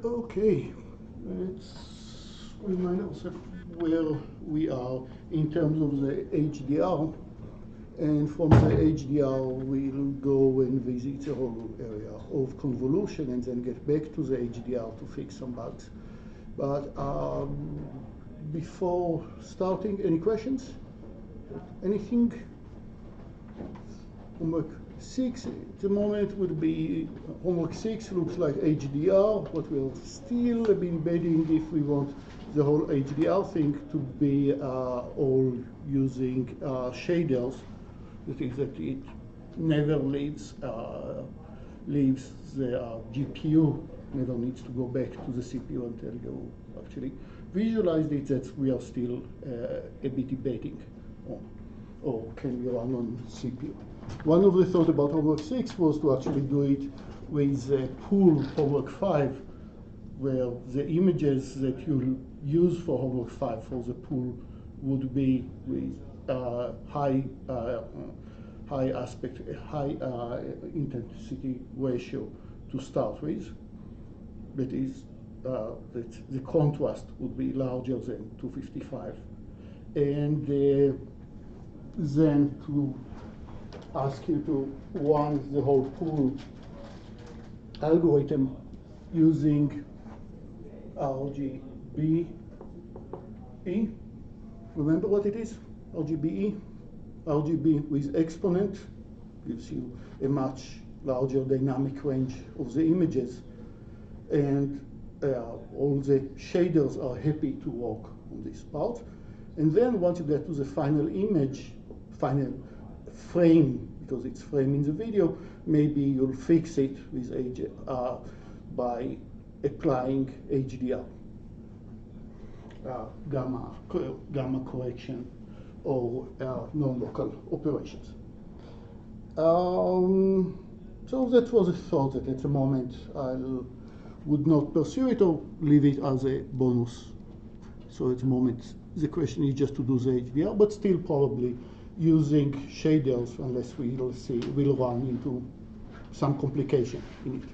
Okay, let's remind ourselves where we are in terms of the HDR, and from the HDR we'll go and visit the whole area of convolution and then get back to the HDR to fix some bugs. But before starting, any questions? Anything? Homework 6 at the moment would be, homework 6 looks like HDR, but we'll still be embedding if we want the whole HDR thing to be all using shaders. That is that it never leaves the GPU, never needs to go back to the CPU until you actually visualized it, that we are still a bit debating on, or can we run on CPU. One of the thoughts about homework 6 was to actually do it with pool homework 5, where the images that you use for homework 5 for the pool would be with high intensity ratio to start with. That is, that the contrast would be larger than 255, and then to ask you to run the whole pool algorithm using RGBE. Remember what it is? RGBE? RGB with exponent gives you a much larger dynamic range of the images, and all the shaders are happy to work on this part. And then once you get to the final image, final frame, because it's frame in the video, maybe you'll fix it with by applying HDR, gamma correction, or non-local operations. So that was a thought that at the moment I would not pursue it or leave it as a bonus. So at the moment the question is just to do the HDR, but still probably using shaders, unless we'll run into some complication in it.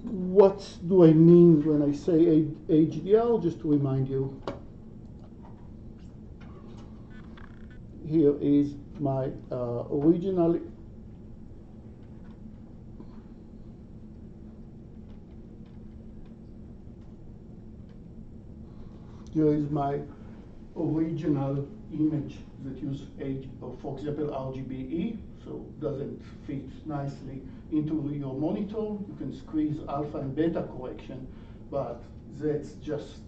What do I mean when I say HDR? Just to remind you, here is my original image that use for example, RGBE, so doesn't fit nicely into your monitor. You can squeeze alpha and beta correction, but that's just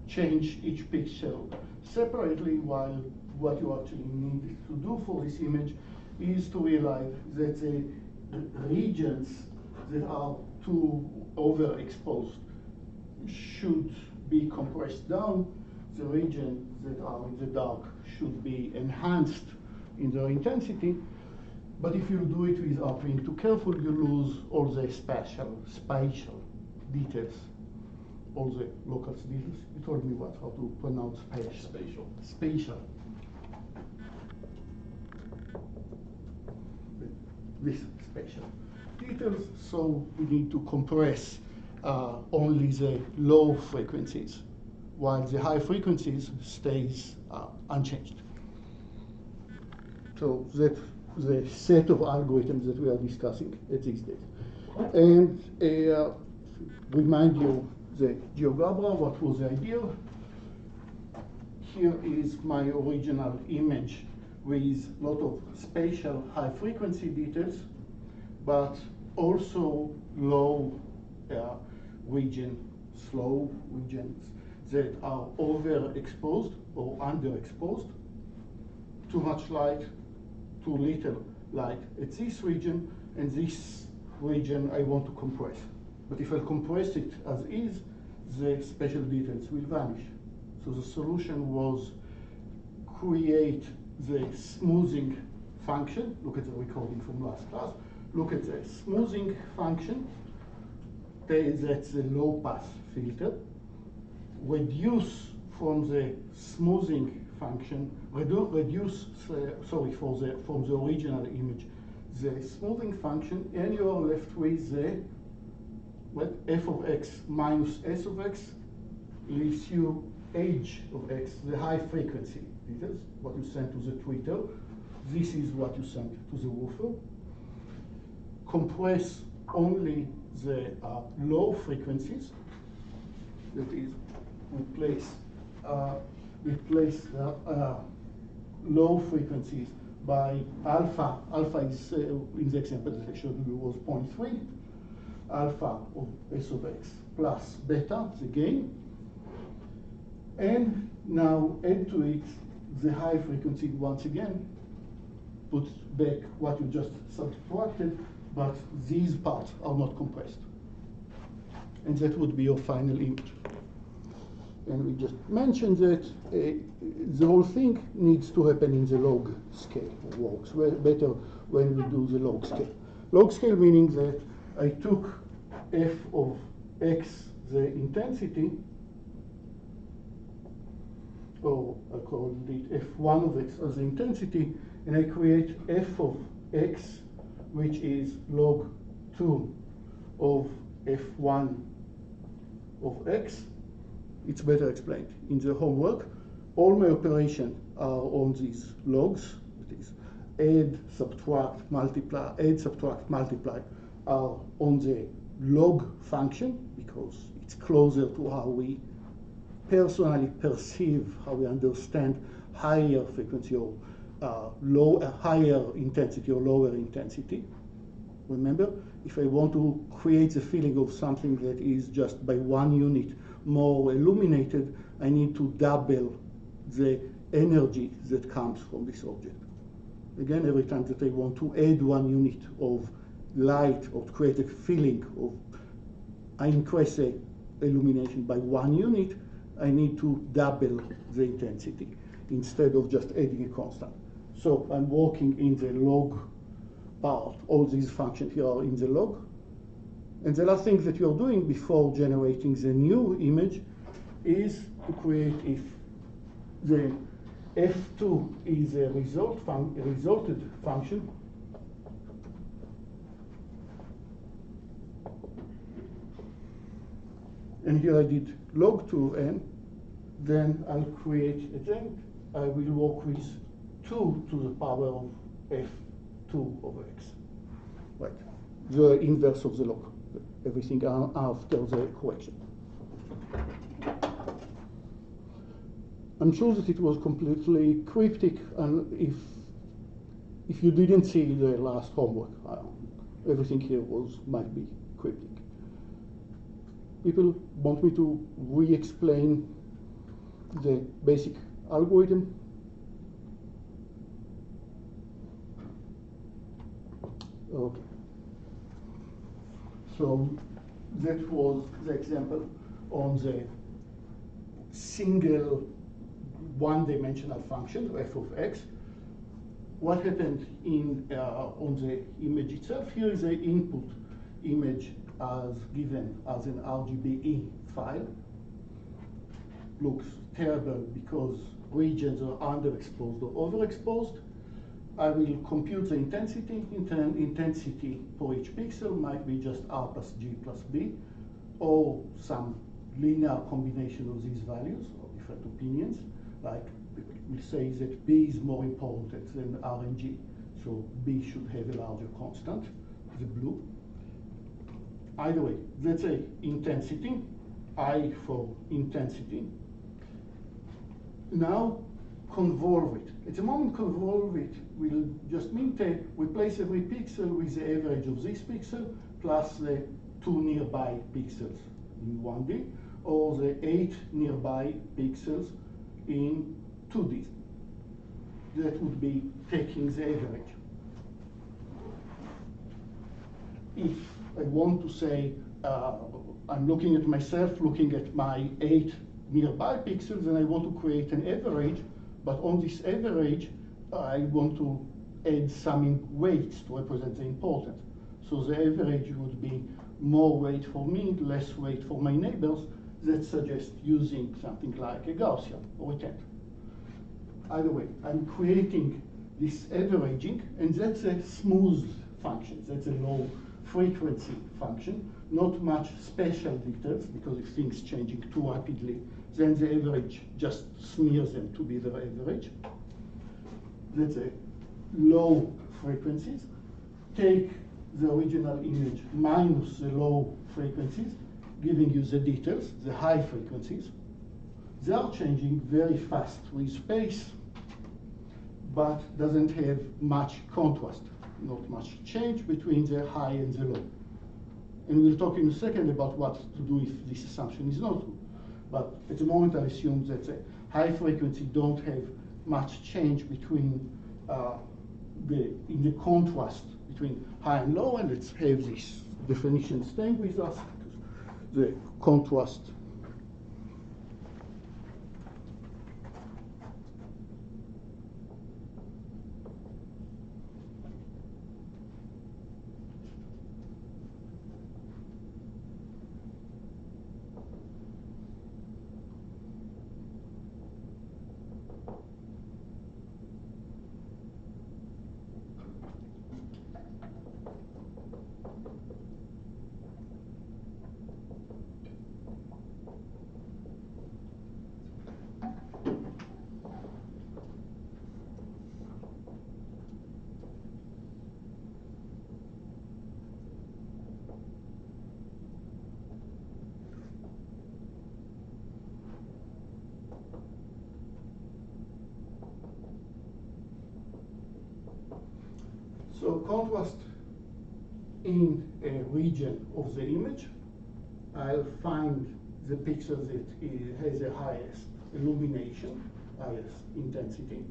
change each pixel separately, while what you actually need to do for this image is to realize that the regions that are too overexposed should be compressed down. The regions that are in the dark should be enhanced in their intensity. But if you do it without being too careful, you lose all the spatial details, all the local details. You told me how to pronounce spatial. Spatial. This spatial details. So we need to compress only the low frequencies, while the high frequencies stays unchanged. So that's the set of algorithms that we are discussing at this date. And remind you the GeoGebra, what was the idea? Here is my original image with a lot of spatial high frequency details, but also low slow regions that are overexposed or underexposed. Too much light, too little light at this region, and this region I want to compress. But if I compress it as is, the special details will vanish. So the solution was create the smoothing function. Look at the recording from last class. Look at the smoothing function. That's the low pass filter. Reduce from the smoothing function, from the original image, the smoothing function, and you are left with the f of x minus s of x leaves you h of x, the high frequency. This is what you send to the tweeter. This is what you send to the woofer. Compress only the low frequencies. That is, replace low frequencies by alpha. Alpha is in the example that I showed you was 0.3. Alpha of s of x plus beta, the gain. And now add to it the high frequency once again. Put back what you just subtracted, but these parts are not compressed. And that would be your final image. And we just mentioned that the whole thing needs to happen in the log scale. It works better when we do the log scale. Log scale meaning that I took f of x, the intensity, or I call it f1 of x as the intensity, and I create f of x, which is log 2 of f1 of x. It's better explained in the homework. All my operations are on these logs. That is, add, subtract, multiply, are on the log function because it's closer to how we personally perceive, how we understand higher frequency or higher intensity or lower intensity. Remember, if I want to create the feeling of something that is just by 1 unit more illuminated, I need to double the energy that comes from this object. Again, every time that I want to add 1 unit of light or to create a feeling of, I increase the illumination by 1 unit, I need to double the intensity instead of just adding a constant. So I'm working in the log part. All these functions here are in the log. And the last thing that you're doing before generating the new image is to create, if the f2 is a resulted function, and here I did log 2n, then I'll create again, I will work with 2 to the power of f2 of x. Right, the inverse of the log, everything after the correction. I'm sure that it was completely cryptic, and if you didn't see the last homework, everything here might be cryptic. People want me to re-explain the basic algorithm. Okay. So that was the example on the single one-dimensional function, f of x. What happened on the image itself? Here is the input image as given as an RGBE file. Looks terrible because regions are underexposed or overexposed. I will compute the intensity. Intensity for each pixel might be just R plus G plus B, or some linear combination of these values, or different opinions. Like we say that B is more important than R and G, so B should have a larger constant, the blue. Either way, let's say intensity, I for intensity. Now convolve it. At the moment convolve it will just mean to replace every pixel with the average of this pixel plus the 2 nearby pixels in 1D, or the 8 nearby pixels in 2D. That would be taking the average. if I want to say, I'm looking at myself, looking at my 8 nearby pixels, and I want to create an average, but on this average, I want to add some weights to represent the importance. So the average would be more weight for me, less weight for my neighbors. That suggests using something like a Gaussian or a tent. Either way, I'm creating this averaging, and that's a smooth function. That's a low frequency function. Not much special details, because if things changing too rapidly, then the average just smears them to be the average. That's a low frequencies. Take the original image minus the low frequencies, giving you the details, the high frequencies. They are changing very fast with space, but doesn't have much contrast, not much change between the high and the low. And we'll talk in a second about what to do if this assumption is not true. But at the moment, I assume that the high frequency don't have much change between in the contrast between high and low, and let's have this definition staying with us. The contrast So contrast in a region of the image, I'll find the pixel that has the highest illumination, highest intensity.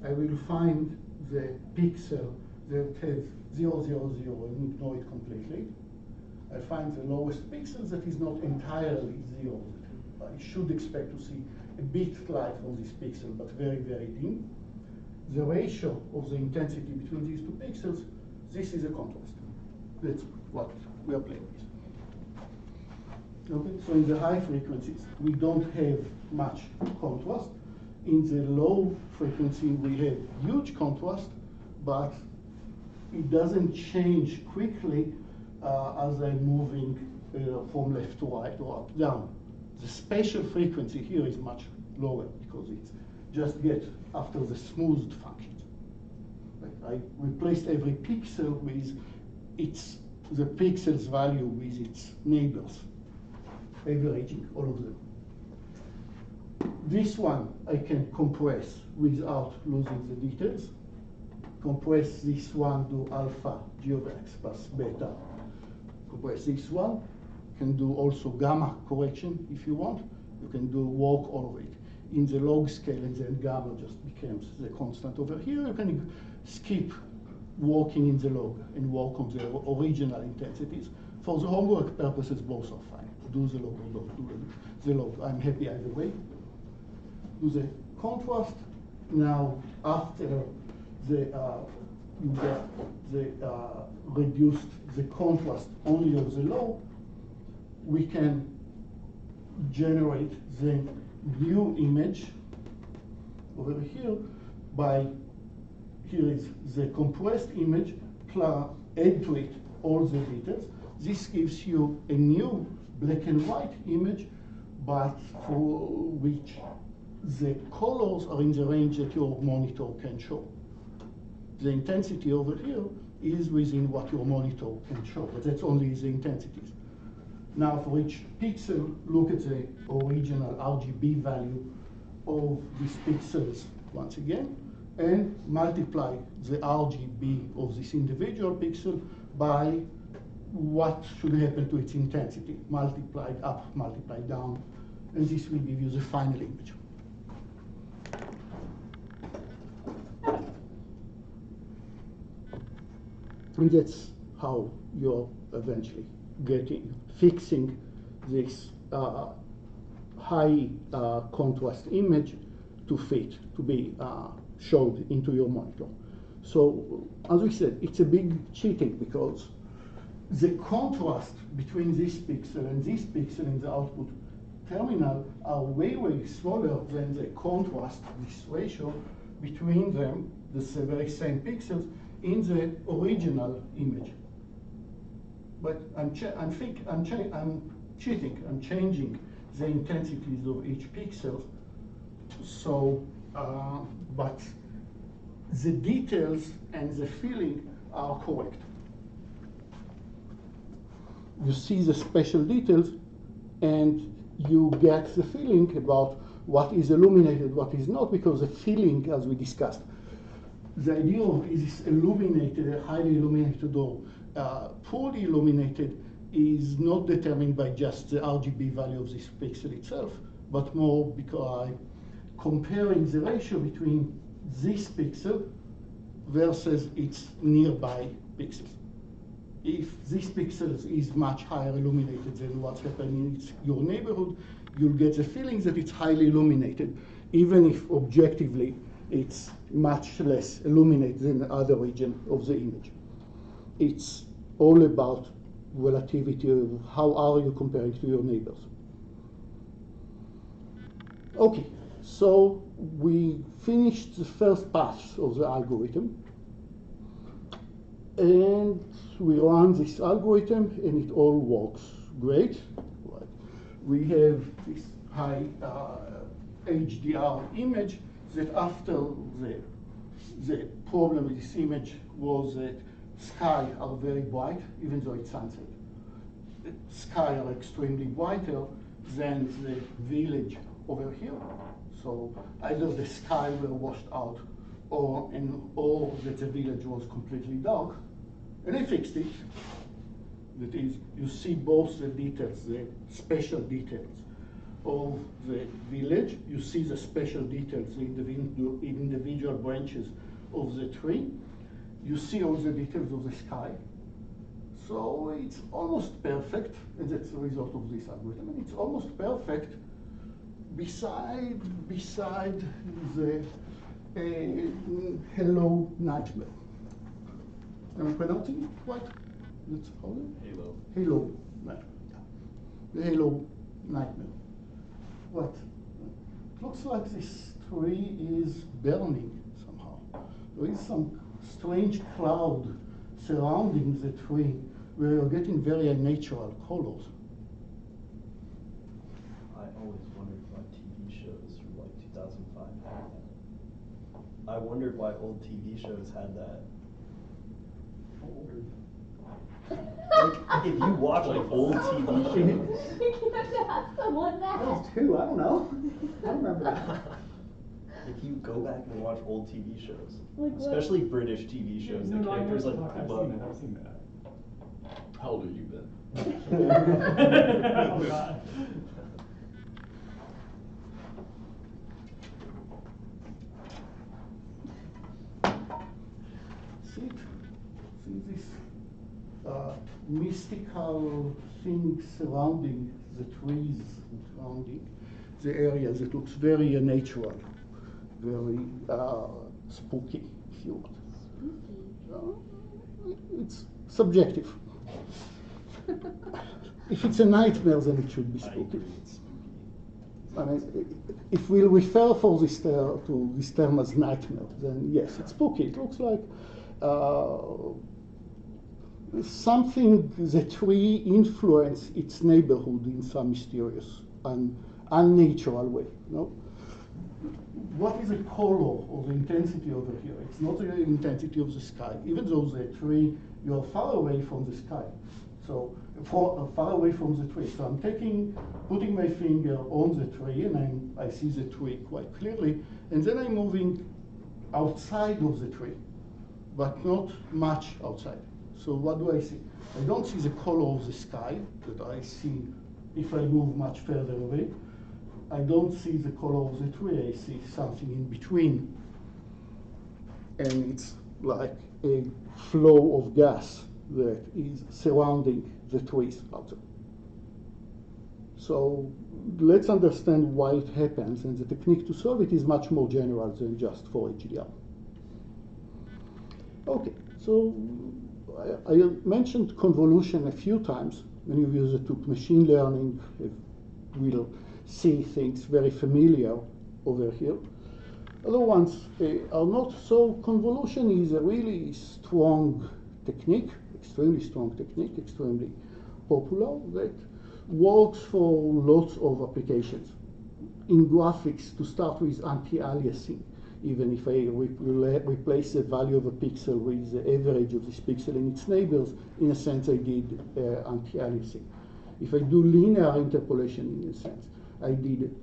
I will find the pixel that has 0, 0, 0 and ignore it completely. I find the lowest pixel that is not entirely 0. I should expect to see a bit light from this pixel, but very, very dim. The ratio of the intensity between these two pixels, this is a contrast. That's what we are playing with. Okay, so in the high frequencies, we don't have much contrast. In the low frequency, we have huge contrast, but it doesn't change quickly as I'm moving from left to right or up down. The spatial frequency here is much lower because it's just get after the smoothed functions. I replaced every pixel with the pixel's value with its neighbors, averaging all of them. This one I can compress without losing the details. Compress this one to alpha g of x plus beta. Compress this one. Can do also gamma correction if you want. You can do work all of it. In the log scale, and then gamma just becomes the constant over here. You can skip working in the log and work on the original intensities. For the homework purposes, both are fine. Do the log or don't do the log. I'm happy either way. Do the contrast. Now, after you get reduced the contrast only of the low, we can generate the new image over here by, here is the compressed image, plus add to it all the details. This gives you a new black and white image, but for which the colors are in the range that your monitor can show. The intensity over here is within what your monitor can show, but that's only the intensities. Now for each pixel, look at the original RGB value of these pixels once again, and multiply the RGB of this individual pixel by what should happen to its intensity, multiplied up, multiplied down, and this will give you the final image. And that's how you're eventually fixing this high contrast image to fit, to be showed into your monitor. So, as we said, it's a big cheating because the contrast between this pixel and this pixel in the output terminal are way, way smaller than the contrast, this ratio between them, the very same pixels, in the original image. But I'm cheating. I'm changing the intensities of each pixel. So, but the details and the feeling are correct. You see the special details, and you get the feeling about what is illuminated, what is not, because the feeling, as we discussed, the idea of is this illuminated, highly illuminated, or poorly illuminated is not determined by just the RGB value of this pixel itself, but more because comparing the ratio between this pixel versus its nearby pixels. If this pixel is much higher illuminated than what's happening in your neighborhood, you'll get the feeling that it's highly illuminated, even if objectively it's much less illuminated than the other region of the image. It's all about relativity of how are you comparing to your neighbors. Okay, so we finished the first pass of the algorithm, and we run this algorithm, and it all works great. Right. We have this high HDR image that after the problem with this image was that sky are very bright, even though it's sunset. The sky are extremely brighter than the village over here. So either the sky were washed out or that the village was completely dark. And I fixed it. That is, you see both the details, the special details of the village. You see the special details, the individual branches of the tree. You see all the details of the sky. So it's almost perfect, and that's the result of this algorithm. And it's almost perfect beside the Hello Nightmare. Am I pronouncing it right? That's Halo. Halo Nightmare. The Halo Nightmare. What? It looks like this tree is burning somehow. There is some strange cloud surrounding the tree where you're getting very unnatural colors. I always wondered why TV shows from like 2005 had that. I wondered why old TV shows had that. Like, if you watch like old TV shows. You have to ask someone that. I was 2, I don't know. I don't remember that. If you go back and watch old TV shows, Like especially British TV shows, the characters like love. I've seen that. How old have you been? Oh, God. See this mystical thing surrounding the trees, surrounding the area that looks very natural, very spooky, if you want. It's subjective. If it's a nightmare, then it should be spooky. I mean, if we refer for this to this term as nightmare, then yes, it's spooky. It looks like something that we influence its neighborhood in some mysterious and unnatural way. No? What is the color or the intensity over here? It's not the intensity of the sky, even though the tree, you're far away from the sky. So far away from the tree. So I'm putting my finger on the tree, and I see the tree quite clearly, and then I'm moving outside of the tree, but not much outside. So what do I see? I don't see the color of the sky that I see if I move much further away. I don't see the color of the tree. I see something in between, and it's like a flow of gas that is surrounding the trees out there. So let's understand why it happens, and the technique to solve it is much more general than just for HDR. Okay, so I mentioned convolution a few times. Many of you that took machine learning will see things very familiar over here. Other ones are not. So convolution is a really strong technique, extremely strong technique, extremely popular, that works for lots of applications. In graphics, to start with anti-aliasing, even if I replace the value of a pixel with the average of this pixel and its neighbors, in a sense I did anti-aliasing. If I do linear interpolation, in a sense, I did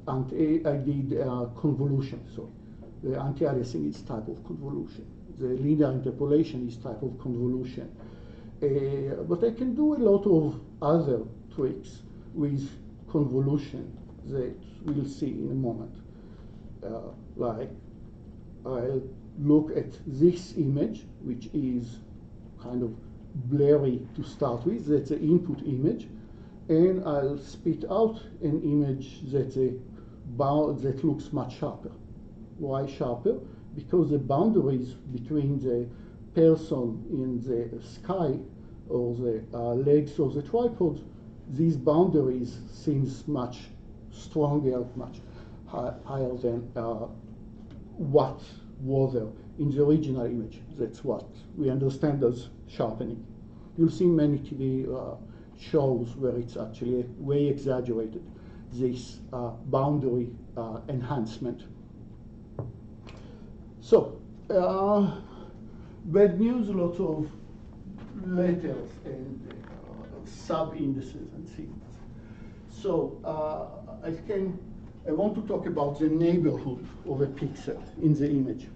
convolution. So the anti-aliasing is type of convolution. The linear interpolation is type of convolution. But I can do a lot of other tricks with convolution that we'll see in a moment. Like I'll look at this image, which is kind of blurry to start with. That's the input image. And I'll spit out an image that looks much sharper. Why sharper? Because the boundaries between the person in the sky or the legs of the tripod, these boundaries seems much stronger, much higher than what was there in the original image. That's what we understand as sharpening. You'll see many TV shows where it's actually way exaggerated, this boundary enhancement. So, bad news, lots of letters and sub-indices and things. So I want to talk about the neighborhood of a pixel in the image.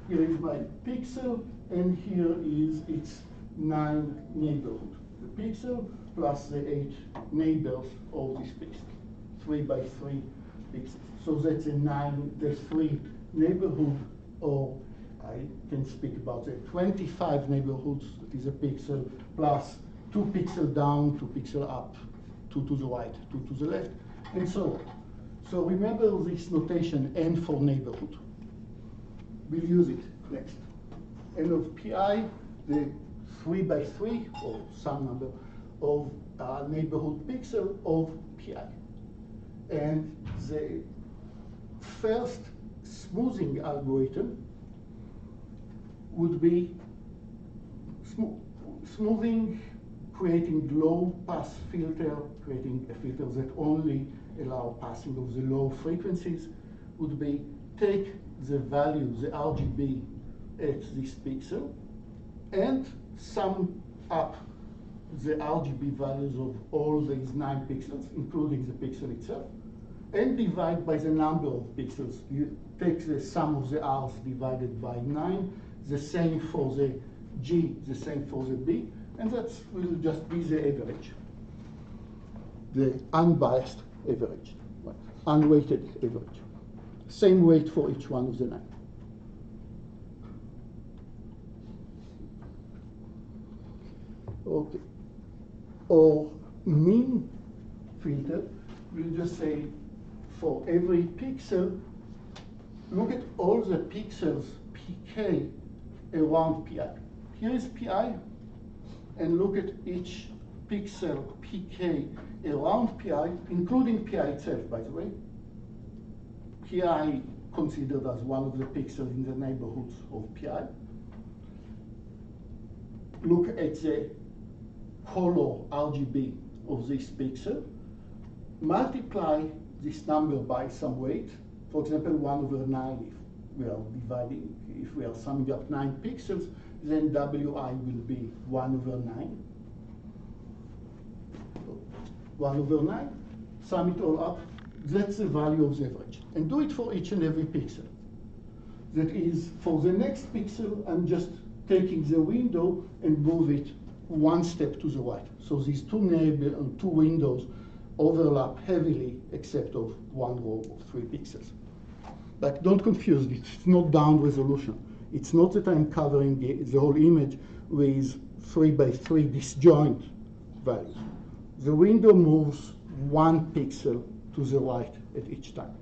Here is my pixel, and here is its 9 neighborhood. The pixel plus the 8 neighbors of this pixel, 3 by 3 pixels. So that's the 3 neighborhood, or I can speak about the 25 neighborhoods, that is a pixel, plus 2 pixels down, 2 pixels up, 2 to the right, 2 to the left, and so on. So remember this notation, N for neighborhood. We'll use it next. N of pi, the 3 by 3, or some number, of neighborhood pixel of pi. And the first smoothing algorithm would be smoothing, creating low pass filter, creating a filter that only allow passing of the low frequencies, would be take the value, the RGB at this pixel, and sum up the RGB values of all these 9 pixels, including the pixel itself, and divide by the number of pixels. You take the sum of the R's divided by 9, the same for the G, the same for the B, and that will just be the average, the unbiased average, right? Unweighted average. Same weight for each one of the 9. Okay. Or mean filter, we'll just say for every pixel, look at all the pixels pk around pi. Here is pi, and look at each pixel pk around pi, including pi itself, by the way. Pi considered as one of the pixels in the neighborhoods of pi. Look at the color RGB of this pixel. Multiply this number by some weight. For example, 1/9. If we are summing up 9 pixels, then Wi will be 1/9. 1/9. Sum it all up. That's the value of the average. And do it for each and every pixel. That is, for the next pixel, I'm just taking the window and move it 1 step to the right. So these 2 windows overlap heavily, except of 1 row of 3 pixels. But don't confuse it, it's not down resolution. It's not that I'm covering the whole image with 3 by 3 disjoint values. The window moves 1 pixel to the right at each time.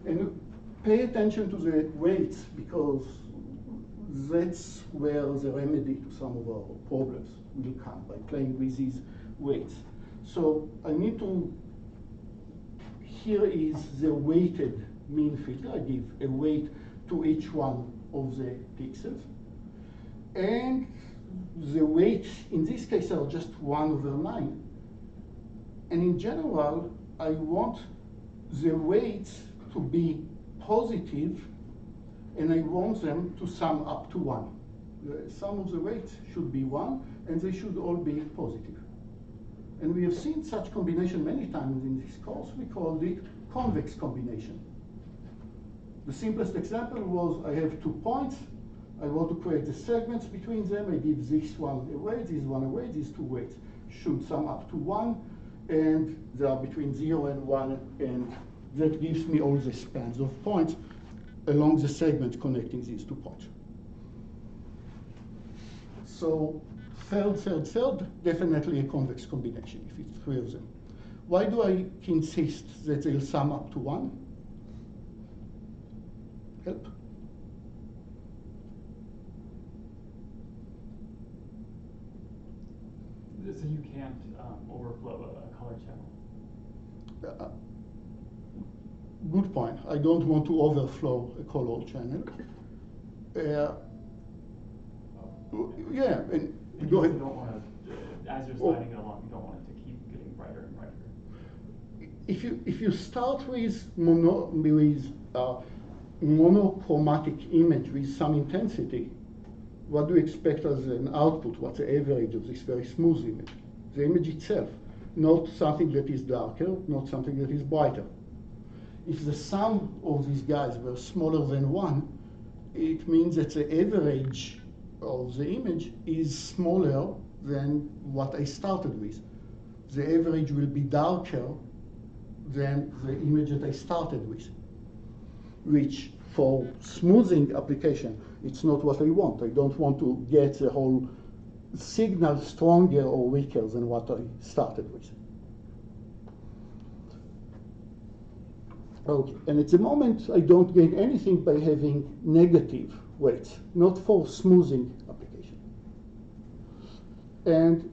And pay attention to the weights, because that's where the remedy to some of our problems will come, by playing with these weights. So I need to, here is the weighted mean filter. I give a weight to each one of the pixels. And the weights in this case are just 1/9. And in general, I want the weights to be positive, and I want them to sum up to 1. The sum of the weights should be 1, and they should all be positive. And we have seen such combination many times in this course. We called it convex combination. The simplest example was I have 2 points. I want to create the segments between them. I give this one a weight, this one a weight, these 2 weights should sum up to 1, and they are between 0 and 1, and that gives me all the spans of points along the segment connecting these 2 points. So third, definitely a convex combination if it's 3 of them. Why do I insist that they'll sum up to 1? Help? So you can't overflow a color channel. Good point. I don't want to overflow a color channel. Yeah, and And go you also ahead. don't want to, as you're sliding it along, you don't want it to keep getting brighter and brighter. If you start with monochromatic image with some intensity, what do you expect as an output? What's the average of this very smooth image? The image itself, not something that is darker, not something that is brighter. If the sum of these guys were smaller than 1, it means that the average of the image is smaller than what I started with. The average will be darker than the image that I started with, which for smoothing application, it's not what I want. I don't want to get the whole signal stronger or weaker than what I started with. Okay, and at the moment, I don't gain anything by having negative weights, not for smoothing application. And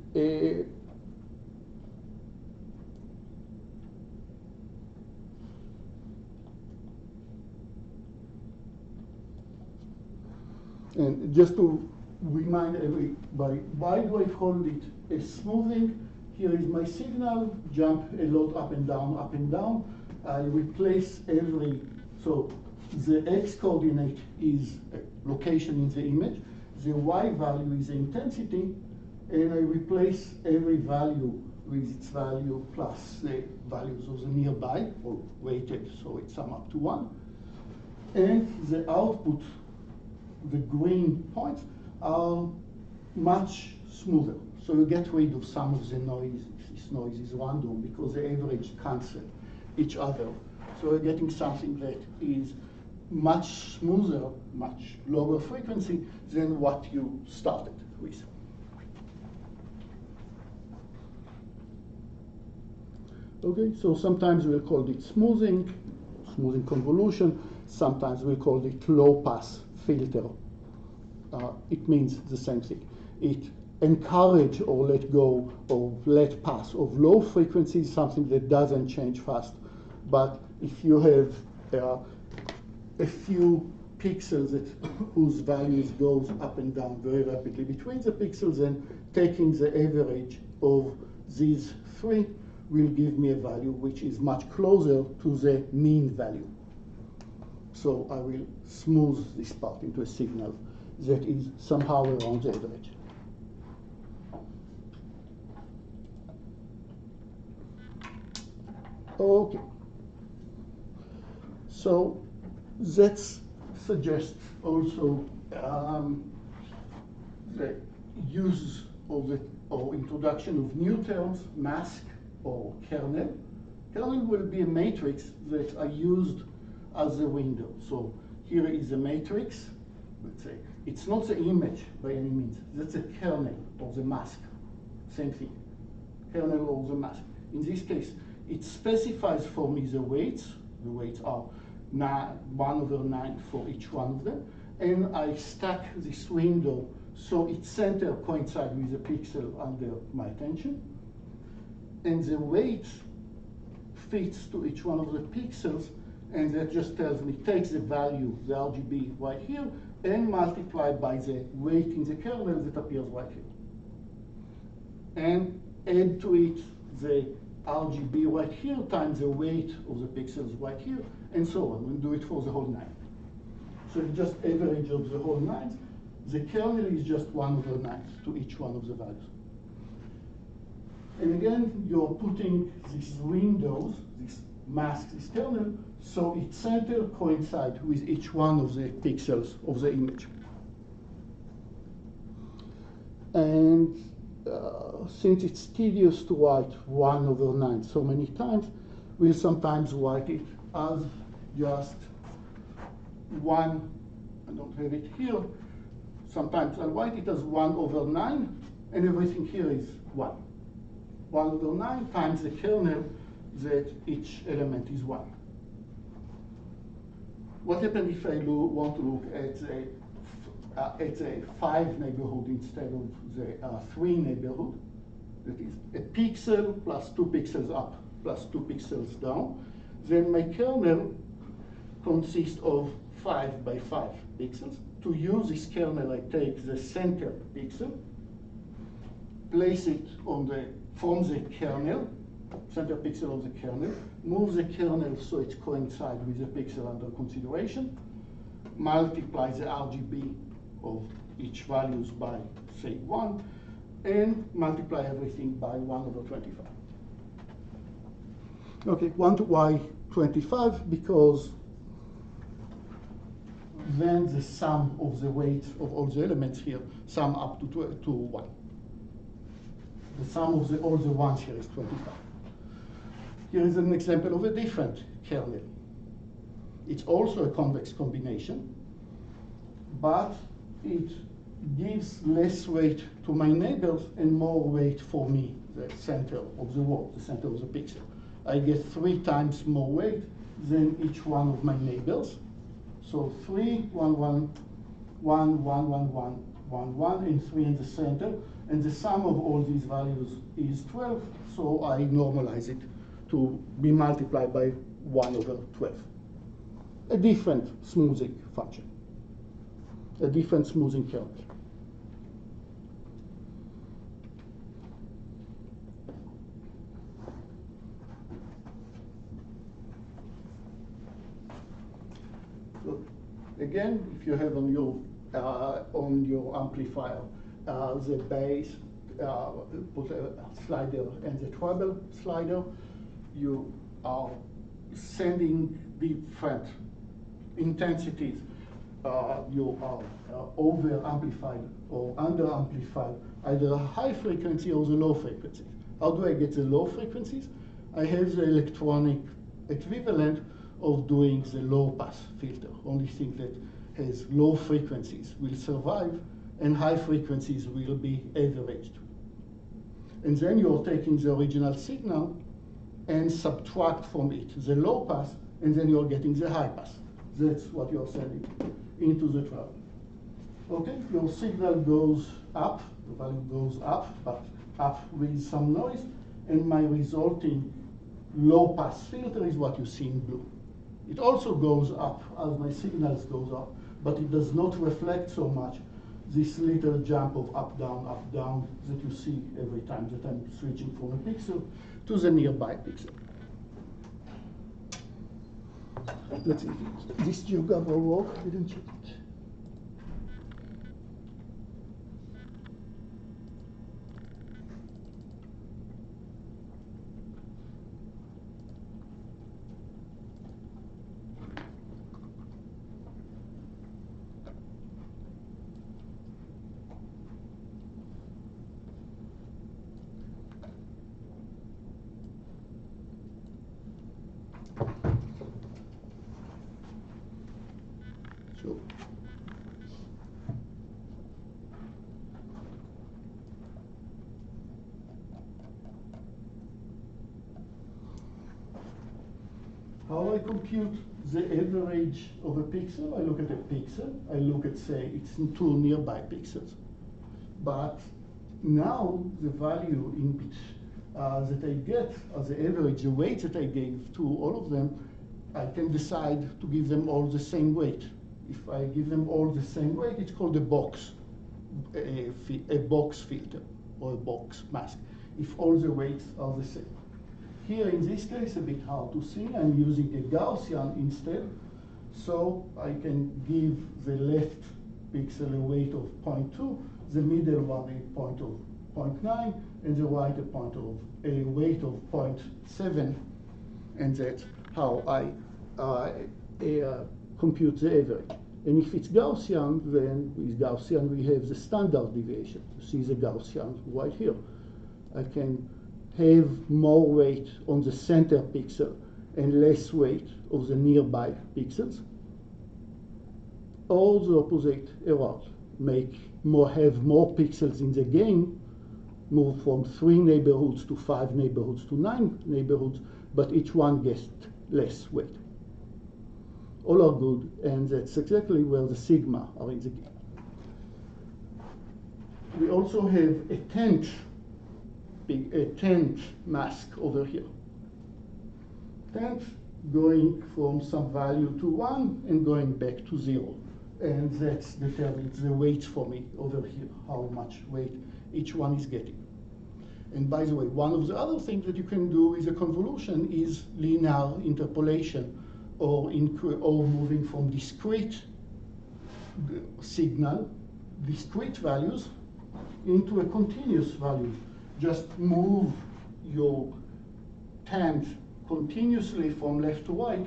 and just to remind everybody, why do I call it a smoothing? Here is my signal, jump a lot up and down, up and down. I replace so the x coordinate is a location in the image, the y value is the intensity, and I replace every value with its value plus the values of the nearby, or weighted, so it sum up to 1. And the output, the green points, are much smoother. So you get rid of some of the noise. This noise is random because the average cancel each other. So you're getting something that is much smoother, much lower frequency than what you started with. Okay, so sometimes we'll call it smoothing convolution. Sometimes we'll call it low pass filter. It means the same thing. It encourage or let go or let pass of low frequencies, something that doesn't change fast. But if you have a few pixels whose values goes up and down very rapidly between the pixels, then taking the average of these 3 will give me a value which is much closer to the mean value. So I will smooth this part into a signal that is somehow around the average. Okay. So that suggests also the use of or introduction of new terms, mask or kernel. Kernel will be a matrix that I used as a window. So here is a matrix, let's say. It's not the image by any means. That's a kernel or the mask. Same thing. Kernel or the mask. In this case, it specifies for me the weights. The weights are 1/9 for each one of them. And I stack this window so its center coincides with the pixel under my attention. And the weight fits to each one of the pixels, and that just tells me, takes the value, the RGB right here, and multiply by the weight in the kernel that appears right here. And add to it the RGB right here times the weight of the pixels right here, and so on. We'll do it for the whole 9. So it just average of the whole 9s. The kernel is just 1/9 to each one of the values. And again, you're putting these windows, this mask, this kernel, so its center coincides with each one of the pixels of the image. And since it's tedious to write 1/9 so many times, we'll sometimes write it as just 1, I don't have it here, sometimes I'll write it as 1/9, and everything here is 1. 1/9 times the kernel that each element is 1. What happens if I want to look at a 5 neighborhood instead of the 3 neighborhood? That is a pixel plus 2 pixels up plus 2 pixels down. Then my kernel consists of 5 by 5 pixels. To use this kernel, I take the center pixel, place it on from the kernel, center pixel of the kernel, move the kernel so it coincides with the pixel under consideration, multiply the RGB of each values by, say, 1, and multiply everything by 1/25. Okay, why 25? Because then the sum of the weight of all the elements here sum up to 1. The sum of all the ones here is 25. Here is an example of a different kernel. It's also a convex combination, but it gives less weight to my neighbors and more weight for me, the center of the wall, the center of the pixel. I get 3 times more weight than each one of my neighbors. So 3, 1, 1, 1, 1, 1, 1, 1, 1, and 3 in the center. And the sum of all these values is 12, so I normalize it to be multiplied by 1/12. A different smoothing function, a different smoothing kernel. So again, if you have on your amplifier the bass, put a slider and the treble slider, you are sending different intensities. You are over amplified or under amplified, either a high frequency or the low frequency. How do I get the low frequencies? I have the electronic equivalent of doing the low pass filter. Only thing that has low frequencies will survive, and high frequencies will be averaged. And then you're taking the original signal and subtract from it the low pass, and then you're getting the high pass. That's what you're sending into the treble. Okay, your signal goes up, the value goes up, but up with some noise, and my resulting low pass filter is what you see in blue. It also goes up as my signals goes up, but it does not reflect so much this little jump of up, down that you see every time that I'm switching from a pixel to the nearby pixel. Let's see, this geogram will work, didn't check it. compute the average of a pixel, I look at a pixel, I look at, say, its two nearby pixels. But now the value in which that I get as the average, the weight that I gave to all of them, I can decide to give them all the same weight. If I give them all the same weight, it's called a box filter or a box mask, if all the weights are the same. Here in this case, a bit hard to see, I'm using a Gaussian instead, so I can give the left pixel a weight of 0.2, the middle one a point of 0.9, and the right a weight of 0.7, and that's how I compute the average. And if it's Gaussian, then with Gaussian we have the standard deviation. You see the Gaussian right here. I can have more weight on the center pixel and less weight of the nearby pixels, or the opposite around. Have more pixels in the game, move from 3 neighborhoods to 5 neighborhoods to 9 neighborhoods, but each one gets less weight. All are good, and that's exactly where the sigma are in the game. We also have a tenth mask over here. Tenth going from some value to 1 and going back to 0. And that determines the weight for me over here, how much weight each one is getting. And by the way, one of the other things that you can do with a convolution is linear interpolation, or moving from discrete discrete values into a continuous value. Just move your tenth continuously from left to right,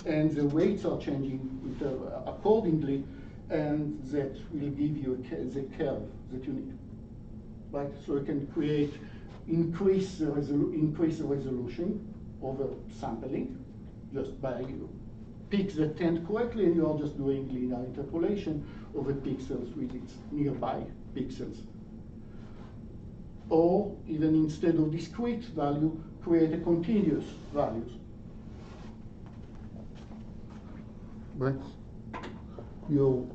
and the weights are changing accordingly, and that will give you the curve that you need. Right? So you can increase the resolution over sampling just by pick the tenth correctly, and you are just doing linear interpolation over pixels with its nearby pixels. Or even instead of discrete value, create a continuous values. Right? Your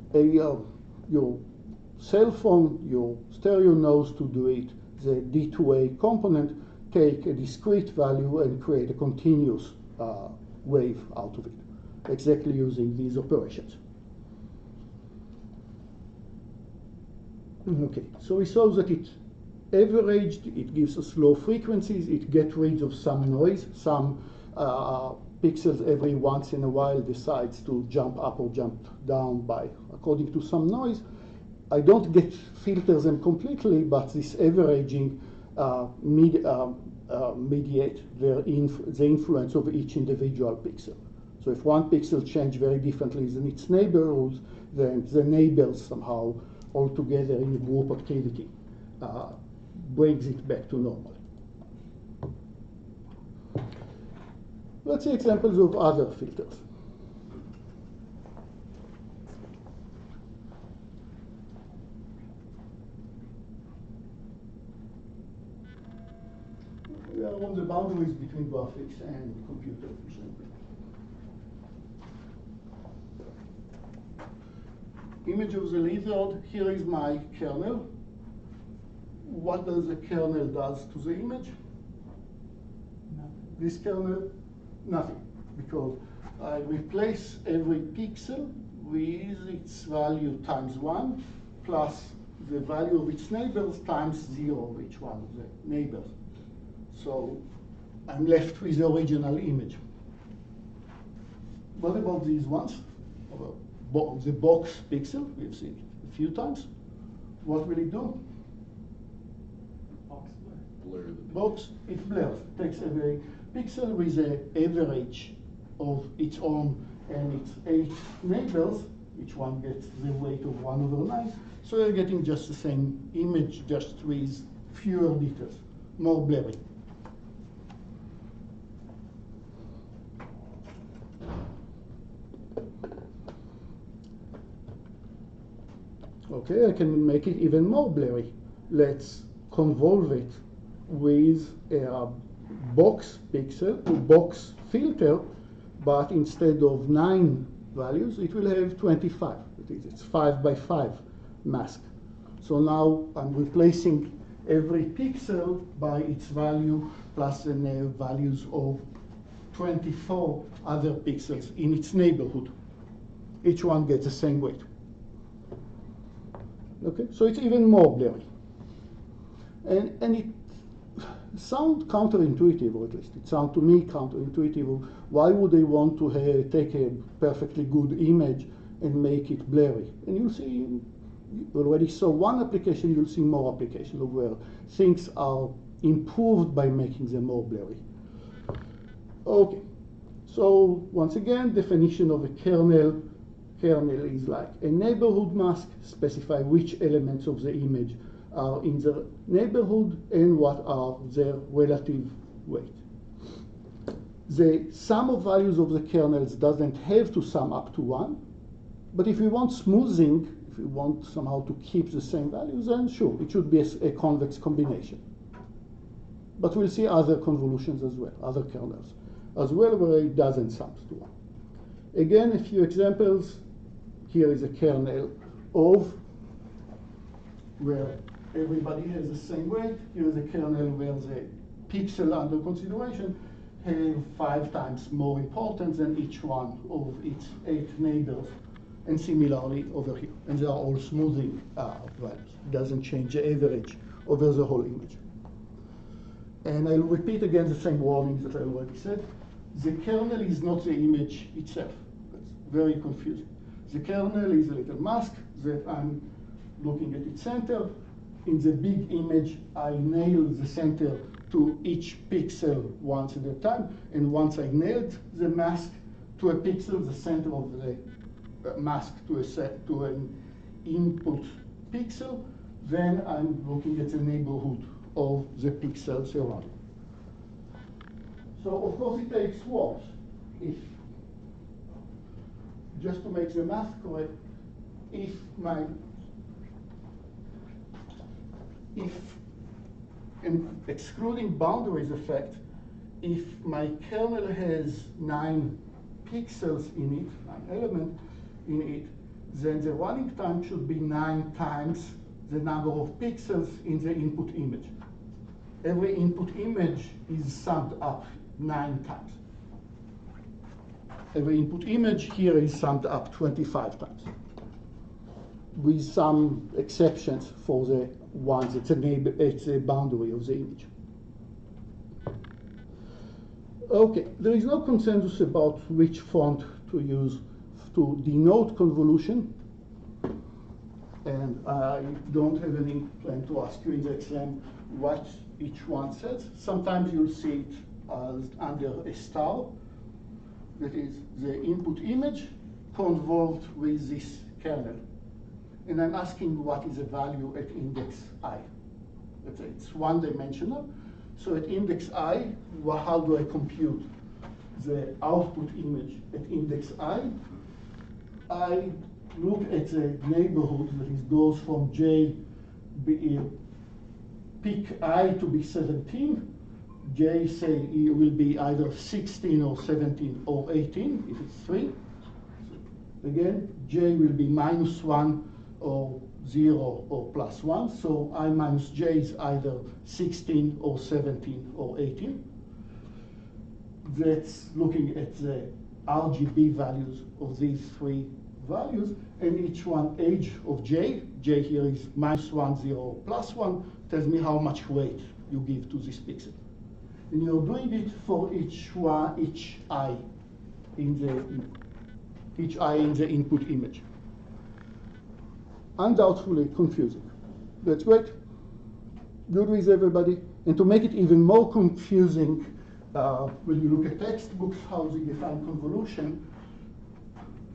cell phone, your stereo knows to do it. The D2A component take a discrete value and create a continuous wave out of it, exactly using these operations. Okay, so we saw that it averaged, it gives us low frequencies, it gets rid of some noise, some pixels every once in a while decides to jump up or jump down according to some noise. I don't filter them completely, but this averaging mediate the influence of each individual pixel. So if one pixel changes very differently than its neighborhoods, then the neighbors somehow all together in a group activity brings it back to normal. Let's see examples of other filters. We are on the boundaries between graphics and computer vision. Image of the lizard, here is my kernel. What does the kernel does to the image? This kernel, nothing, because I replace every pixel with its value times 1 plus the value of its neighbors times 0 of each one of the neighbors. So I'm left with the original image. What about these ones? The box pixel, we've seen it a few times. What will it do? Box blur. Blur the Box, it blurs. Takes every pixel with the average of its own and its 8 neighbors. Each one gets the weight of 1/9. So you're getting just the same image, just with fewer details, more blurry. Okay, I can make it even more blurry. Let's convolve it with a box pixel, a box filter, but instead of 9 values, it will have 25. It's 5 by 5 mask. So now I'm replacing every pixel by its value plus the values of 24 other pixels in its neighborhood. Each one gets the same weight. Okay, so it's even more blurry. And it sounds counterintuitive, or at least it sounds to me counterintuitive. Why would they want to take a perfectly good image and make it blurry? And you'll see, you already saw one application, you'll see more applications where things are improved by making them more blurry. Okay, so once again, definition of a kernel. Kernel is like a neighborhood mask, specify which elements of the image are in the neighborhood and what are their relative weight. The sum of values of the kernels doesn't have to sum up to 1, but if we want smoothing, if we want somehow to keep the same values, then sure, it should be a convex combination. But we'll see other convolutions as well, other kernels as well, where it doesn't sum to 1. Again, a few examples. Here is a kernel of where everybody has the same weight. Here is a kernel where the pixel under consideration have 5 times more importance than each one of its 8 neighbors. And similarly over here. And they are all smoothing values. It doesn't change the average over the whole image. And I'll repeat again the same warnings that I already said. The kernel is not the image itself. That's very confusing. The kernel is a little mask that I'm looking at its center. In the big image, I nail the center to each pixel once at a time. And once I nailed the mask to a pixel, the center of the mask to an input pixel, then I'm looking at the neighborhood of the pixels around. So of course it takes work. If just to make the math correct, if and excluding boundaries effect, if my kernel has 9 pixels in it, 9 elements in it, then the running time should be 9 times the number of pixels in the input image. Every input image is summed up 9 times. Every input image here is summed up 25 times, with some exceptions for the ones it's a boundary of the image. Okay, there is no consensus about which font to use to denote convolution, and I don't have any plan to ask you in the exam what each one says. Sometimes you'll see it as under a star, that is the input image convolved with this kernel. And I'm asking what is the value at index I. It's one-dimensional. So at index I, how do I compute the output image at index I? I look at the neighborhood that goes from J, pick I to be 17. J, say, it will be either 16 or 17 or 18, if it's 3. So again, J will be -1 or 0 or +1. So I minus J is either 16 or 17 or 18. That's looking at the RGB values of these 3 values, and each one age of J. J here is -1, 0, +1, tells me how much weight you give to this pixel. And you're doing it for each I in the input image. Undoubtedly confusing. That's great. Good with everybody. And to make it even more confusing, when you look at textbooks, how they define convolution,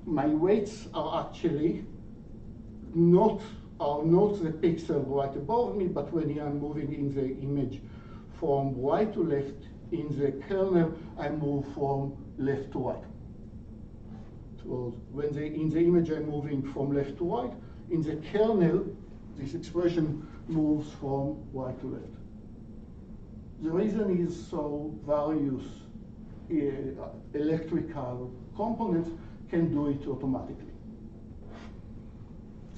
my weights are actually not the pixel right above me, but when I'm moving in the image from right to left in the kernel, I move from left to right. So when in the image I'm moving from left to right, in the kernel, this expression moves from right to left. The reason is so various electrical components can do it automatically.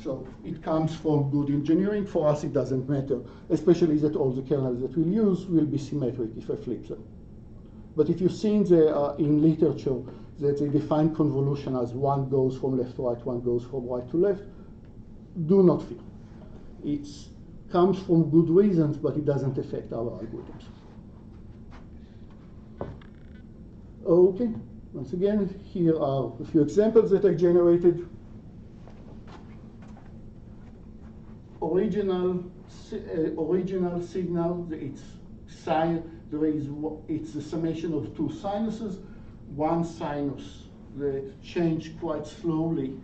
So it comes from good engineering. For us, it doesn't matter, especially that all the kernels that we'll use will be symmetric if I flip them. But if you've seen in literature that they define convolution as one goes from left to right, one goes from right to left, do not fear. It comes from good reasons, but it doesn't affect our algorithms. Okay, once again, here are a few examples that I generated. Original signal, it's the summation of two sinuses. One sinus that change quite slowly,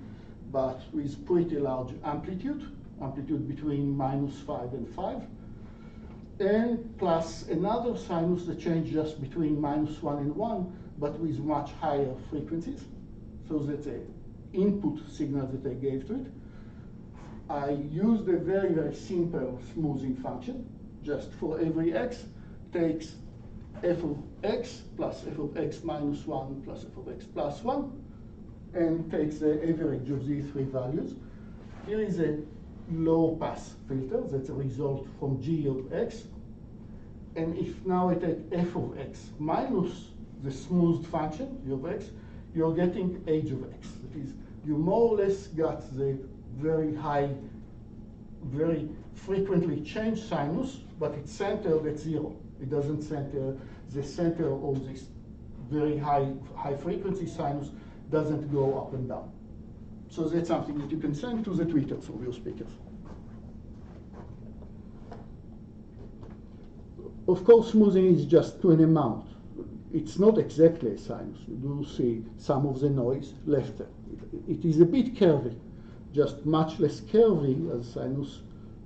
but with pretty large amplitude between -5 and 5, and plus another sinus that change just between -1 and 1, but with much higher frequencies. So that's the input signal that I gave to it. I used a very, very simple smoothing function. Just for every x, takes f of x plus f of x minus 1 plus f of x plus 1, and takes the average of these three values. Here is a low-pass filter that's a result from g of x. And if now I take f of x minus the smoothed function, g of x, you're getting h of x. That is, you more or less got the very high, very frequently changed sinus, but it's centered at 0. It doesn't center, the center of this very high frequency sinus doesn't go up and down. So that's something that you can send to the tweeters of your speakers. Of course, smoothing is just to an amount. It's not exactly a sinus. You do see some of the noise left there. It is a bit curvy, just much less curvy as sinus.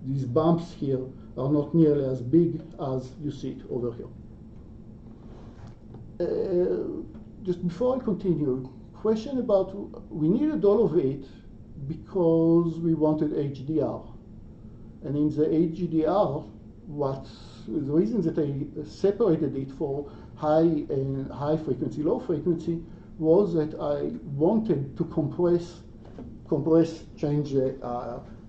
These bumps here are not nearly as big as you see it over here. Just before I continue, question about, we needed all of it because we wanted HDR. And in the HDR, the reason that I separated it for high frequency, low frequency, was that I wanted to change the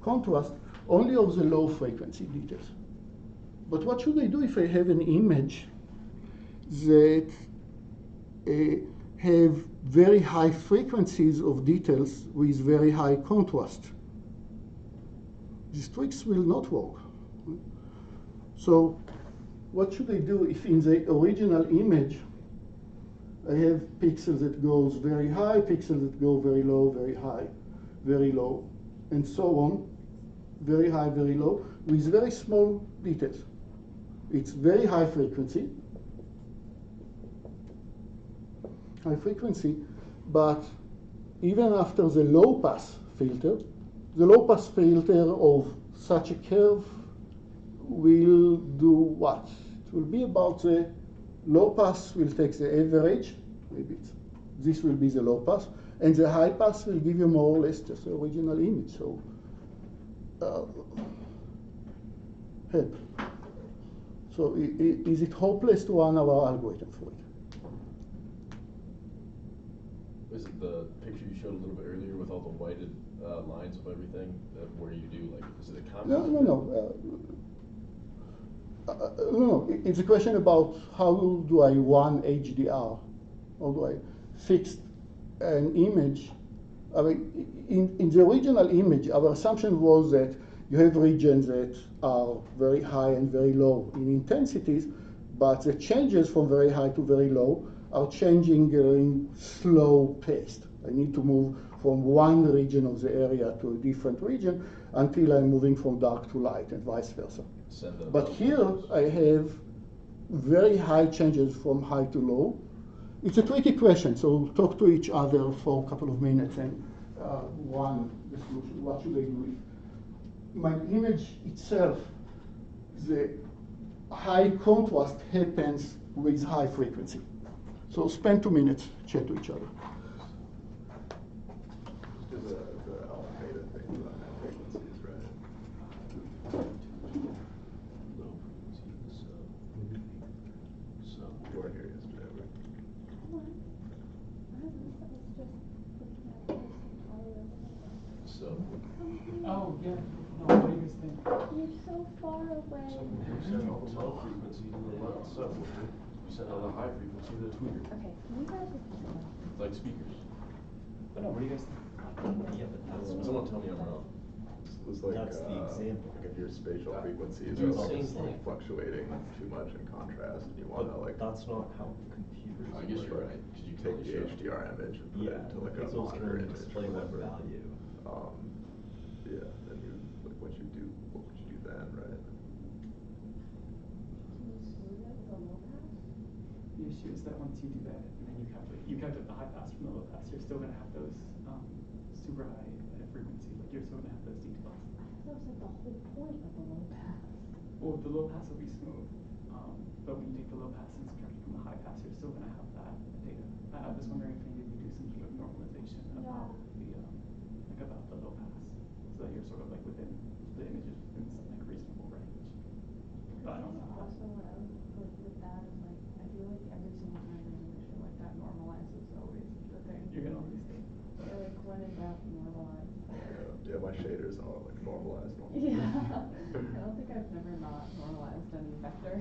contrast only of the low frequency details. But what should I do if I have an image that have very high frequencies of details with very high contrast? These tricks will not work. So what should I do if in the original image I have pixels that goes very high, pixels that go very low, very high, very low, and so on, very high, very low, with very small details. It's very high frequency, but even after the low pass filter of such a curve will do what? It will be about the low pass will take the average, maybe this will be the low pass, and the high pass will give you more or less just the original image. So help. So is it hopeless to run our algorithm for it? Is it the picture you showed a little bit earlier with all the whited lines of everything, where you do, like, is it a combination? No. It's a question about how do I run HDR? How do I fix an image? I mean, in the original image, our assumption was that you have regions that are very high and very low in intensities, but the changes from very high to very low are changing in slow pace. I need to move from one region of the area to a different region until I'm moving from dark to light and vice versa. But here I have very high changes from high to low. It's a tricky question, so we'll talk to each other for a couple of minutes and run the solution. What should I do with my image itself? The high contrast happens with high frequency. So spend 2 minutes, chat to each other. There's the alpha beta thing on that frequencies, right? Low frequency, so. You weren't here yesterday, right? Yeah, no, what do you guys think? You're so far away. You send all the low frequency to the subwoofer. You send all the high frequency to the tweeter. Okay, can you guys repeat that? It's like speakers. But no, what do you guys think? Yeah, but that's Someone tell me I'm wrong. It's like, That's the example. like if your spatial frequencies It's are the like same thing. fluctuating too much in contrast, and you But wanna like that's not how computers I guess you're work. right. Could you take totally the show? HDR image and put Yeah, it into like a pixels can monitor only image display or one whatever. value. Yeah, then you, like what would you do then, right? Can you smooth it with a low pass? The issue is that once you do that, and then you calculate the high pass from the low pass, you're still gonna have those super high frequencies. Like you're still gonna have those details. I thought that was like the whole point of the low pass. Well, the low pass will be smooth, but when you take the low pass and subtract it from the high pass, you're still gonna have that data. I was wondering if maybe we do some sort of normalization about the low pass, so that you're sort of like within the images within some like reasonable range. But I don't know. Also, what I would put with that is like, I feel like every single time there's an issue like that, normalizes always the thing. You're gonna always think. They're like, when in doubt, normalize. Yeah, my shaders are like normalized. Yeah. I don't think I've never not normalized any vector.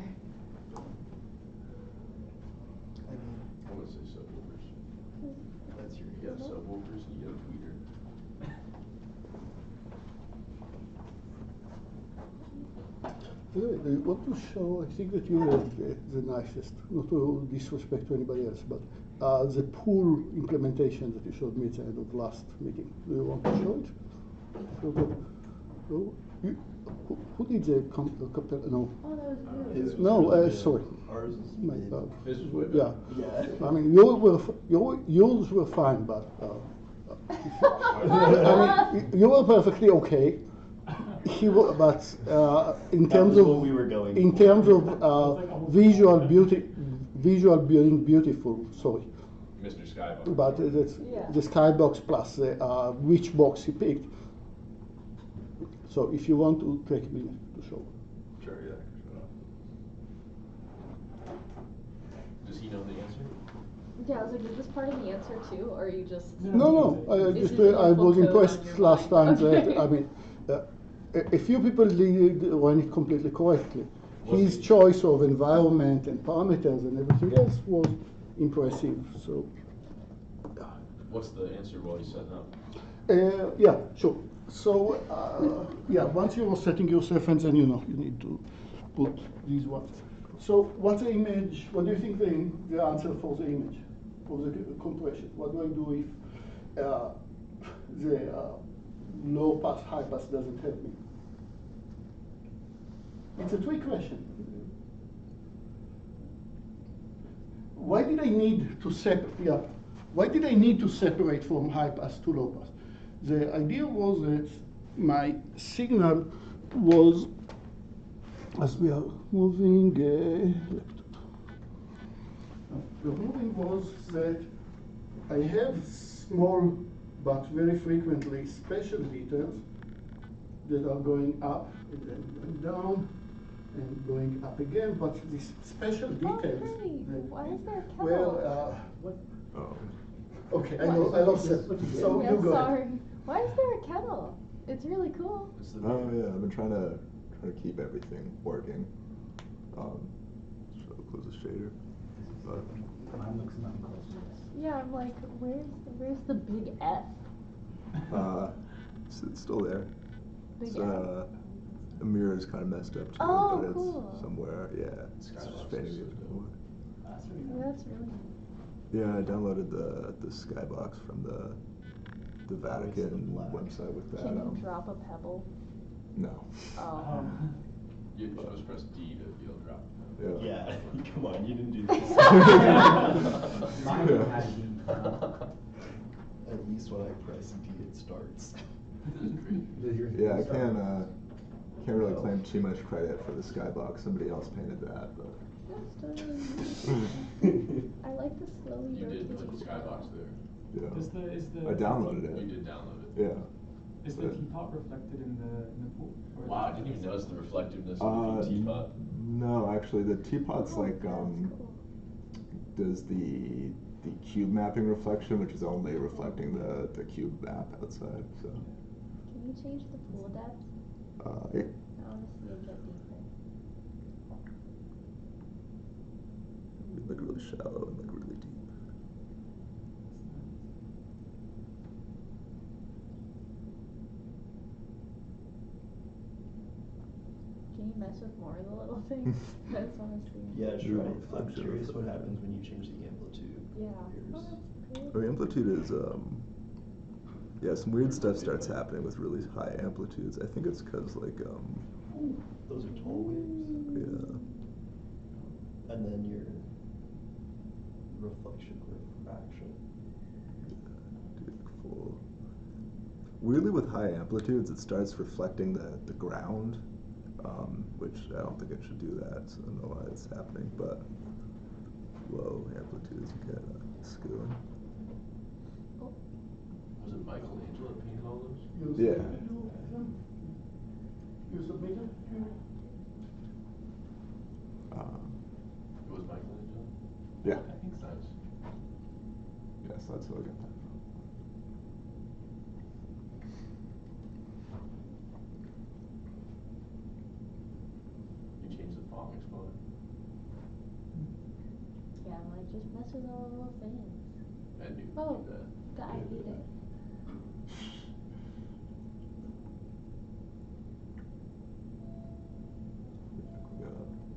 I would say subwoofers. That's your You got subwoofers and you got a tweeter. Anyway, I want to show, I think that you have the nicest, not to disrespect to anybody else, but the pool implementation that you showed me at the end of last meeting. Do you want to show it? Who did the no? Oh, that was His you. was No, really good. sorry. Ours is My mid. bad. His is way Yeah. better. Yeah. I mean, yours were fine, but I mean, you were perfectly okay. He was, but in That terms was of what we were going in for. terms of visual beauty, visual being beautiful. Sorry, Mr. Skybox. but that's Yeah. the skybox plus which box he picked. So if you want to take a minute to show. Sure, yeah, I can show it. Does he know the answer? Yeah, I was like, is this part of the answer too, or are you just? No, I This just is your I was full code impressed on your last mind. time Okay. that I mean, a few people did run it completely correctly. Was His it- choice of environment and parameters and everything else was impressive. So, What's the answer while he's setting up? yeah, sure. So, yeah, once you're setting your reference, then you know you need to put these ones. So, what's the image? What do you think the answer for the image, for the compression? What do I do if the low pass, high pass doesn't help me? It's a trick question. Why did I need to separate? Yeah, why did I need to separate from high pass to low pass? The idea was that my signal was, as we are moving, the moving was that I have small but very frequently special details that are going up and then going down and going up again, but these special Oh, details. hey, that- why is there a kettle? Well, What? Oh. okay, I lost it. So Yeah, you go ahead. sorry. Why is there a kettle? It's really cool. It's the Oh yeah, I've been trying to keep everything working. So close the shader, but Mine looks nothing close to this. Yeah, I'm like, where's the big F? it's still there. Big It's, F. the mirror is kind of messed up too, Oh, but it's cool. somewhere. Yeah, it's Skybox fading is so it dope. away. That's really Yeah, cool. that's really neat. Yeah, I downloaded the skybox from the the Vatican black. website with that. Can you drop a pebble? No. Oh. You're supposed to press D to be able to drop. Yeah. Yeah, come on, you didn't do this. Mine even had a D. At least when I press D, it starts. Does yours Yeah, I start? can't really claim too much credit for the skybox. Somebody else painted that, but. That's totally I like the slowly You did rotating put the skybox there. Yeah. Is the I downloaded it. You did download it. Yeah. Is the teapot reflected in the pool? Or is Wow, I it didn't even just- notice the reflectiveness of the teapot. No, actually, the teapot's Oh, like that's cool. does the cube mapping reflection, which is only reflecting the cube map outside. So Can Can you change the pool depth? Yeah. I want to see it get deeper. Like really shallow and like really deep. Can you mess with more of the little things? I just want to see. Yeah, Do sure. I'm reflection curious what reflection. happens when you change the amplitude. Yeah. Here's- Oh, that's The cool. amplitude is yeah, some weird stuff starts happening with really high amplitudes. I think it's because like Those are tall waves. yeah. And then your reflection refraction. Dude, full. Weirdly, with high amplitudes, it starts reflecting the ground, which I don't think it should do that. So I don't know why it's happening, but low amplitudes you get skewing. Was it Michelangelo that painted all those? You Yeah. submitted them? You submitted? It was Michelangelo? Yeah. I think so. Nice. Yes, that's who I got that from. You changed the font exponent. Yeah, I'm like, just mess with all the little things. I knew you Oh, do that. I need it. We got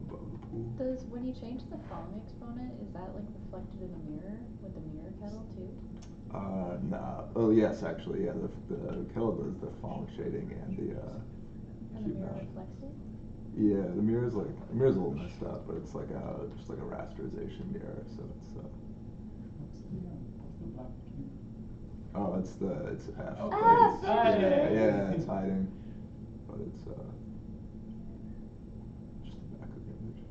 above the pool. When you change the foam exponent, is that like reflected in the mirror with the mirror kettle too? Nah. Oh yes, actually, yeah. The kettle does the font shading and the And the mirror reflects it? Yeah, the mirror's a little messed up, but it's like just like a rasterization mirror, so it's What's the black cube? oh, it's F. Oh, Ah, yeah, there it is. yeah, it's hiding, but it's just the back of the image.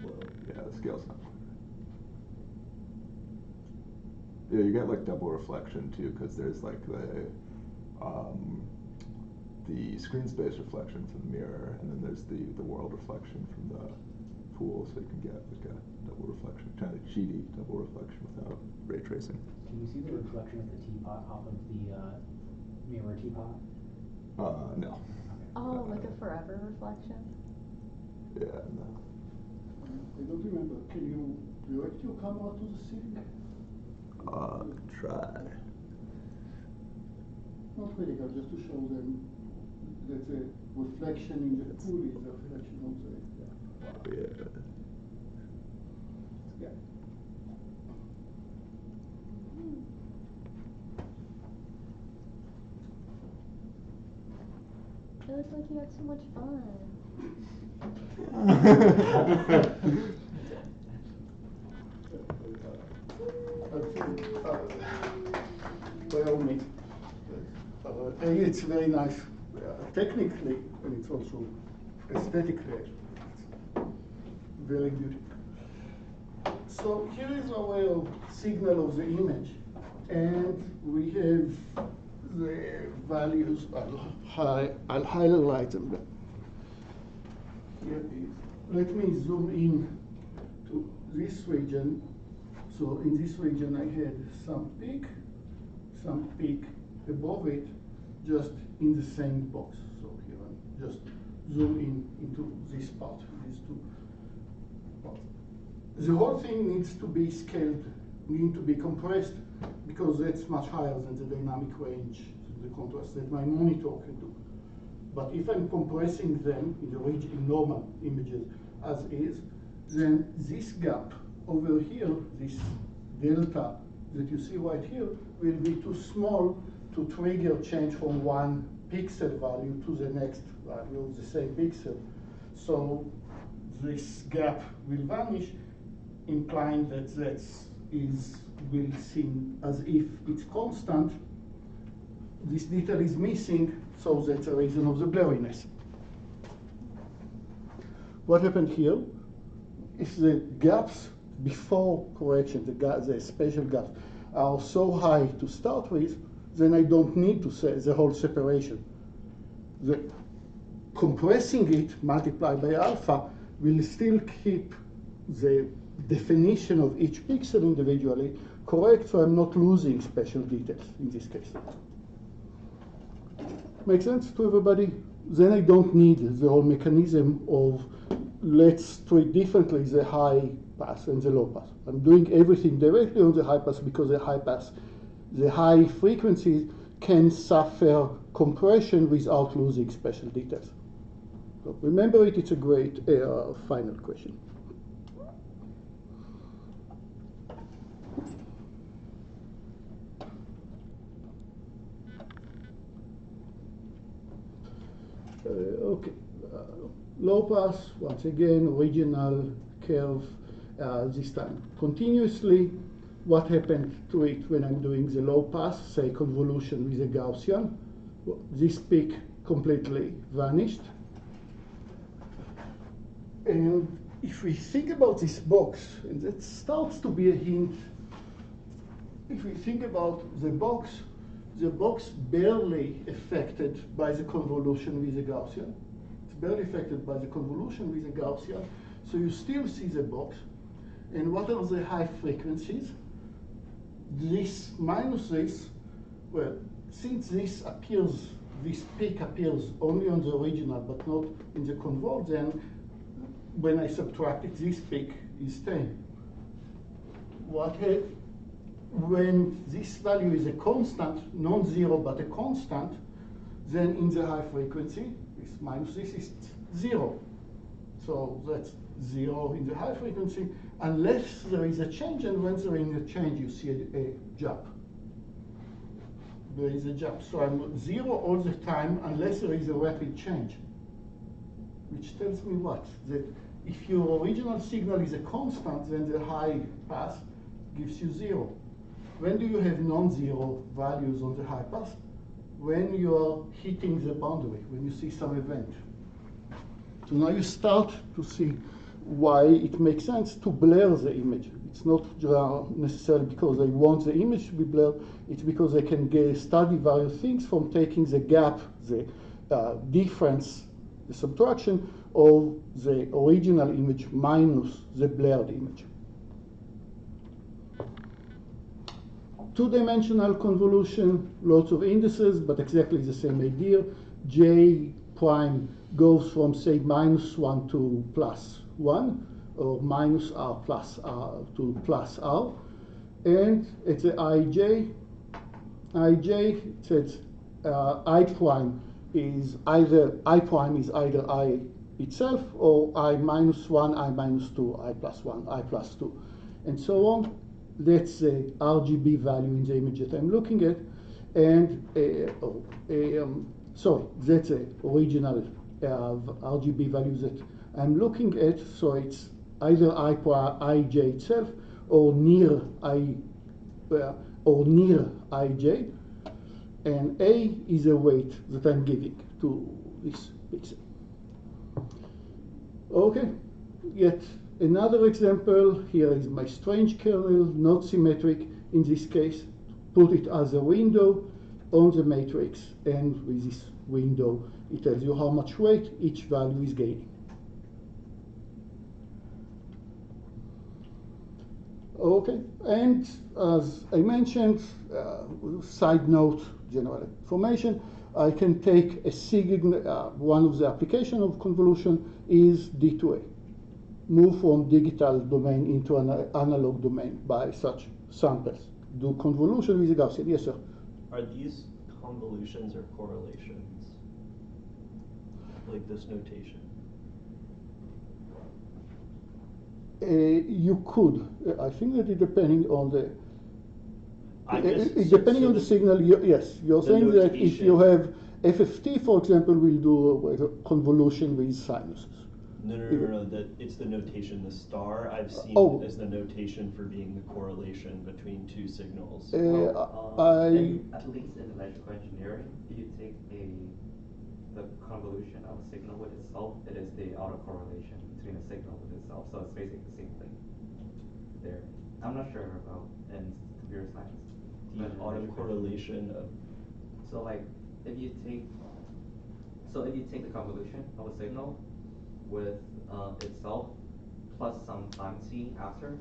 Whoa. Yeah, the scale's not quite right. Yeah, you get like double reflection too, because there's like the screen space reflection from the mirror, and then there's the world reflection from the pool, so you can get like a double reflection, kind of cheaty double reflection without ray tracing. Can you see the reflection of the teapot off of the mirror teapot? No. Oh, like a forever reflection? Yeah, no. I don't remember. Can you direct your camera to the ceiling? Try. Not critical, just to show them that the reflection in the pool is a reflection of the. Yeah. Yeah. It looks like you had so much fun. By all means. It's very nice technically, and it's also aesthetically it's very beautiful. So here is our signal of the image, and we have the values. I'll highlight them. Here is. Let me zoom in to this region. So in this region, I had some peak above it, just in the same box. So here I just zoom in into this part, these two parts. The whole thing needs to be scaled, need to be compressed, because that's much higher than the dynamic range, the contrast that my monitor can do. But if I'm compressing them in the region in normal images as is, then this gap over here, this delta that you see right here, will be too small to trigger change from one pixel value to the next value of the same pixel. So this gap will vanish, implying that will seem as if it's constant. This detail is missing, so that's a reason of the blurriness. What happened here? If the gaps before correction, the spatial gaps, are so high to start with, then I don't need to say the whole separation. Compressing it multiplied by alpha will still keep the definition of each pixel individually correct, so I'm not losing spatial details in this case. Make sense to everybody? Then I don't need the whole mechanism of let's treat differently the high pass and the low pass. I'm doing everything directly on the high pass because the high pass, the high frequencies can suffer compression without losing special details. So remember it, it's a great final question. Okay, low pass, once again, original curve, this time continuously. What happened to it when I'm doing the low pass, say convolution with a Gaussian? This peak completely vanished. And if we think about this box, and that starts to be a hint, if we think about the box barely affected by the convolution with the Gaussian. It's barely affected by the convolution with the Gaussian. So you still see the box. And what are the high frequencies? This minus this, well, since this peak appears only on the original but not in the convol, then when I subtract it, this peak is 10. When this value is a constant, non-zero but a constant, then in the high frequency, this minus this is 0. So that's 0 in the high frequency, unless there is a change, and when there is a change, you see a jump. There is a jump. So I'm 0 all the time, unless there is a rapid change, which tells me what? That if your original signal is a constant, then the high pass gives you 0. When do you have non-zero values on the high pass? When you are hitting the boundary, when you see some event. So now you start to see why it makes sense to blur the image. It's not necessarily because I want the image to be blurred, it's because I can study various things from taking the gap, the difference, the subtraction of the original image minus the blurred image. Two-dimensional convolution, lots of indices, but exactly the same idea. J prime goes from, say, -1 to +1, or minus R plus R to plus R. And it's a ij. Ij says I prime is either I itself, or I minus 1, I minus 2, I plus 1, I plus 2, and so on. That's the RGB value in the image that I'm looking at. And sorry, that's the original RGB value that I'm looking at. So it's either ij itself or near ij, and A is a weight that I'm giving to this pixel. Okay, yet another example. Here is my strange kernel, not symmetric in this case. Put it as a window on the matrix, and with this window, it tells you how much weight each value is gaining. Okay, and as I mentioned, side note, general information, I can take a signal, one of the applications of convolution is D2A. Move from digital domain into an analog domain by such samples. Do convolution with a Gaussian. Yes, sir. Are these convolutions or correlations? Like this notation? You could. I think that it depending on the. Depending on the signal, yes. You're saying that if you have FFT, for example, will do a convolution with sinuses. No. It's the notation. The star I've seen as the notation for being the correlation between two signals. At least in electrical engineering, if you take the convolution of a signal with itself, it is the autocorrelation between a signal with itself. So it's basically the same thing there. I'm not sure about in computer science. The autocorrelation of. So like if you take the convolution of a signal with itself plus some time t after,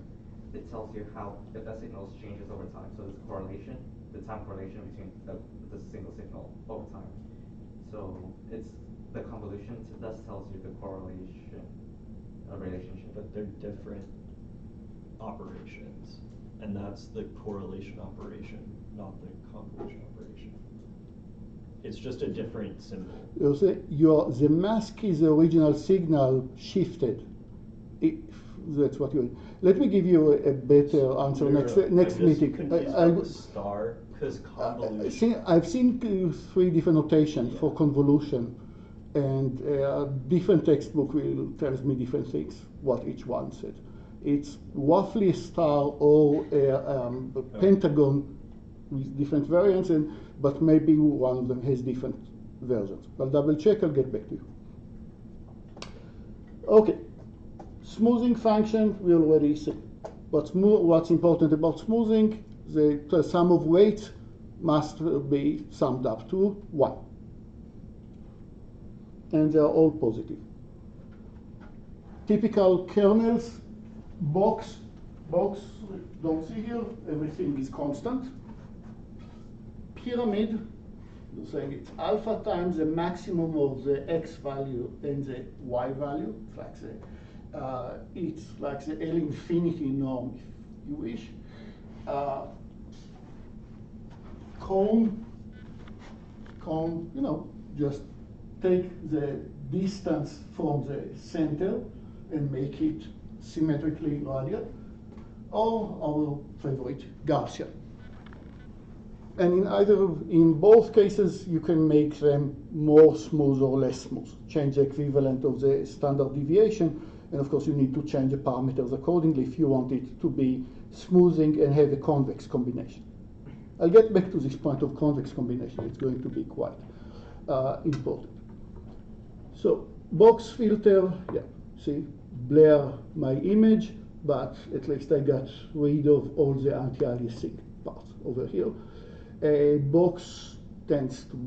it tells you how if that signal changes over time. So there's a correlation, the time correlation between the single signal over time. So it's the convolutions, it thus tells you the correlation, relationship. But they're different operations, and that's the correlation operation, not the convolution operation. It's just a different symbol. You say the mask is the original signal shifted. If that's what you. Let me give you a better answer next meeting. The star, because convolution. I've seen 3 different notations for convolution, and different textbook will tells me different things. What each one said. It's roughly a star or a pentagon with different variants, but maybe one of them has different versions. I'll double check. I'll get back to you. Okay. Smoothing function, we already said. What's important about smoothing, the sum of weights must be summed up to 1. And they are all positive. Typical kernels, box, don't see here, everything is constant. Pyramid, you're saying it's alpha times the maximum of the x value and the y value. It's like the L infinity norm, if you wish. Cone, just take the distance from the center and make it symmetrically radial, or our favorite Gaussian. And in both cases, you can make them more smooth or less smooth. Change the equivalent of the standard deviation, and of course, you need to change the parameters accordingly if you want it to be smoothing and have a convex combination. I'll get back to this point of convex combination. It's going to be quite important. So, box filter, yeah, see, blur my image, but at least I got rid of all the anti-aliasing parts over here. Box tends to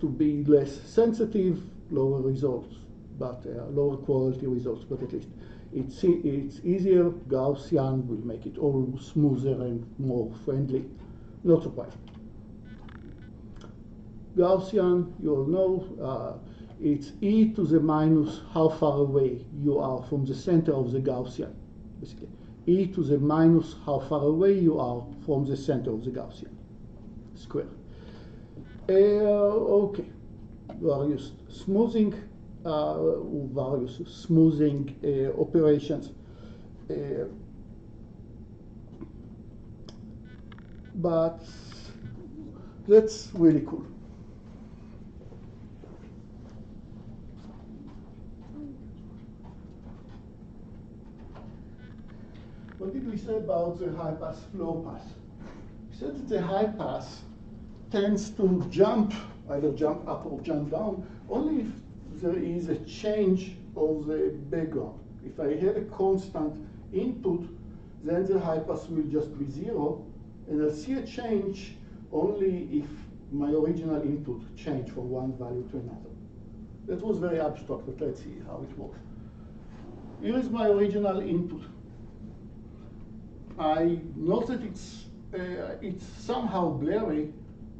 be less sensitive, lower results, but lower quality results. But at least it's easier. Gaussian will make it all smoother and more friendly. Not surprising. Gaussian, you all know, it's e to the minus how far away you are from the center of the Gaussian, basically. E to the minus how far away you are from the center of the Gaussian square. Okay, various smoothing operations. But that's really cool. What did we say about the high pass flow path? We said that the high pass tends to either jump up or jump down, only if there is a change of the background. If I have a constant input, then the high pass will just be 0, and I'll see a change only if my original input changed from one value to another. That was very abstract, but let's see how it works. Here is my original input. I note that it's somehow blurry,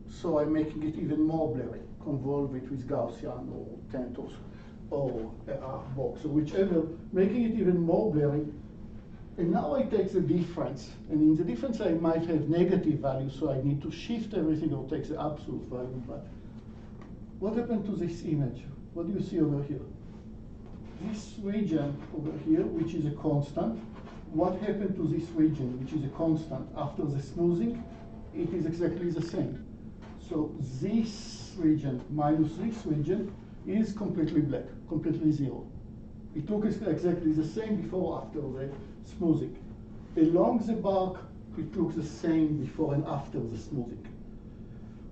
so I'm making it even more blurry. Convolve it with Gaussian or Tentos or box or whichever, making it even more blurry. And now I take the difference, and in the difference I might have negative values, so I need to shift everything or take the absolute value. But what happened to this image? What do you see over here? This region over here, which is a constant, what happened to this region, which is a constant, after the smoothing? It is exactly the same. So this region minus this region is completely black, completely 0. It looks exactly the same before after the smoothing. Along the bark, it looks the same before and after the smoothing.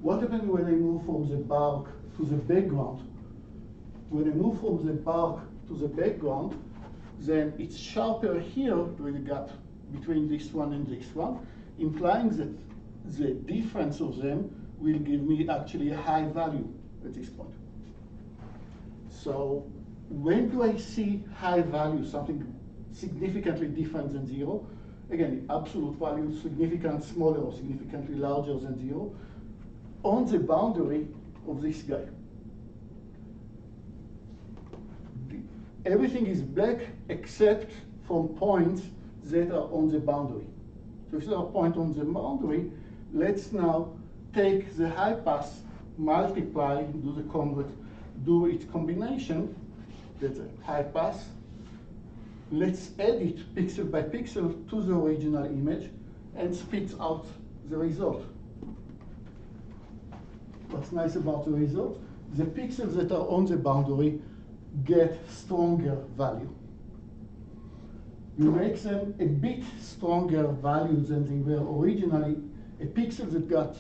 What happens when I move from the bark to the background? When I move from the bark to the background, then it's sharper here with the gap between this one and this one, implying that the difference of them will give me actually a high value at this point. So when do I see high value, something significantly different than 0? Again, absolute value significantly smaller or significantly larger than 0. on the boundary of this guy. Everything is black except from points that are on the boundary. So if there are points on the boundary, let's now take the high pass, multiply, do the convert, do its combination. That's a high pass. Let's edit pixel by pixel to the original image and spit out the result. What's nice about the result? The pixels that are on the boundary get stronger value. You make them a bit stronger value than they were originally. A pixel that got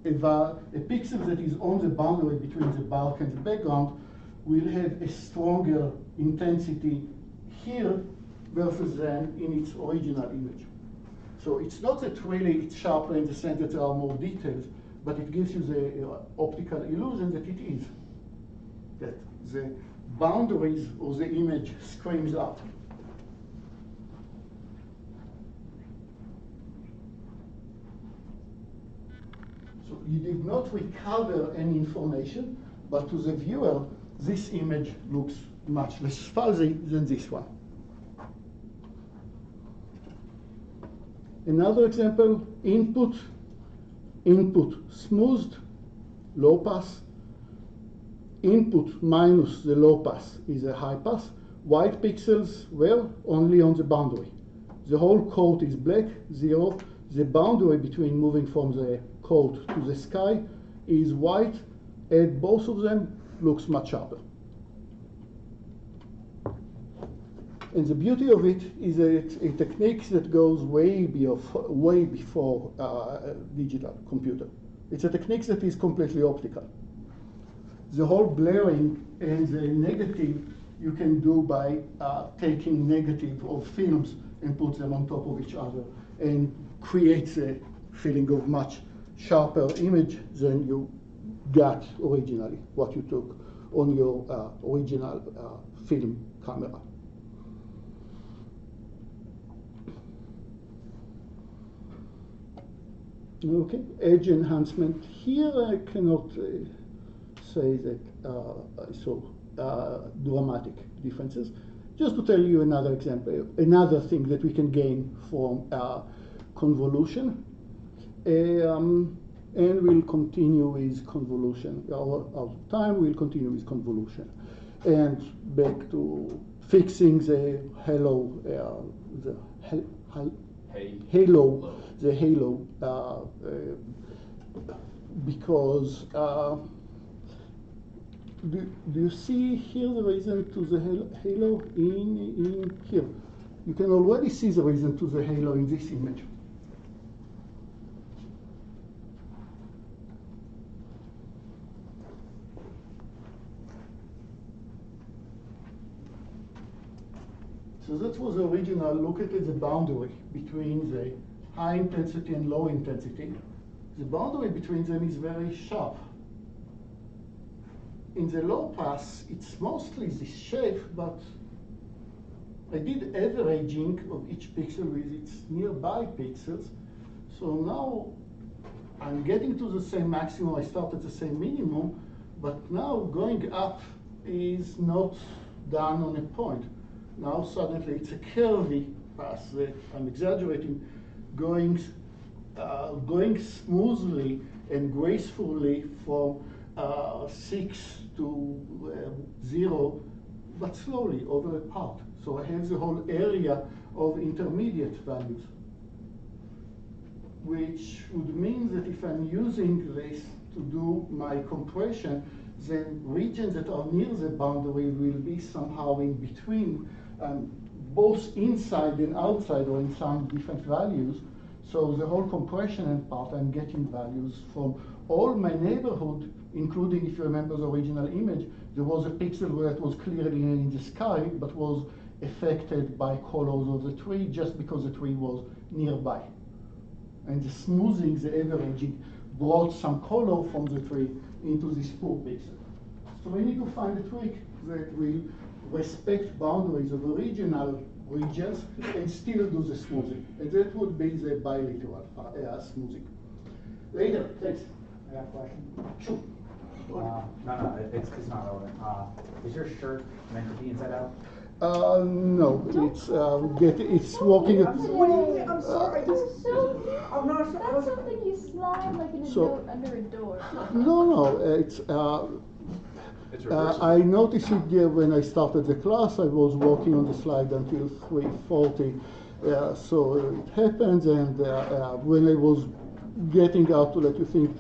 a pixel that is on the boundary between the bulk and the background will have a stronger intensity here versus than in its original image. So it's not that really it's sharper in the sense that there are more details, but it gives you the optical illusion that it is. That the boundaries of the image screams out. So you did not recover any information, but to the viewer, this image looks much less fuzzy than this one. Another example, input smoothed, low pass. Input minus the low pass is a high pass. White pixels were only on the boundary. The whole coat is black, 0. The boundary between moving from the coat to the sky is white. Add both of them, looks much sharper. And the beauty of it is that it's a technique that goes way before digital computer. It's a technique that is completely optical. The whole blurring and the negative you can do by taking negative of films and put them on top of each other and creates a feeling of much sharper image than you got originally, what you took on your original film camera. Okay, edge enhancement. Here I cannot say that dramatic differences. Just to tell you another example, another thing that we can gain from convolution. And we'll continue with convolution. Out of time, we'll continue with convolution. And back to fixing the halo, because do you see here the reason to the halo in here? You can already see the reason to the halo in this image. So that was the original look at the boundary between the high intensity and low intensity. The boundary between them is very sharp. In the low pass, it's mostly this shape, but I did averaging of each pixel with its nearby pixels. So now I'm getting to the same maximum, I start at the same minimum, but now going up is not done on a point. Now suddenly it's a curvy pass that I'm exaggerating, going smoothly and gracefully from 6 to 0, but slowly over a part. So I have the whole area of intermediate values, which would mean that if I'm using this to do my compression, then regions that are near the boundary will be somehow in between, both inside and outside, or in some different values. So the whole compression part, I'm getting values from all my neighborhood, including, if you remember the original image, there was a pixel where it was clearly in the sky, but was affected by colors of the tree just because the tree was nearby. And the smoothing, the averaging, brought some color from the tree into this poor pixel. So we need to find a trick that will respect boundaries of original regions and still do the smoothing. And that would be the bilateral smoothing. Later, thanks. I got a question. Sure. No, it's not relevant. Is your shirt meant to be inside out? No, it's working. What do you mean? I'm sorry. I'm not sure. That's something you slide like in a So- note under a door. No, It's reversible. I noticed it when I started the class. I was working on the slide until 3:40. So it happens, and when I was getting out to let you think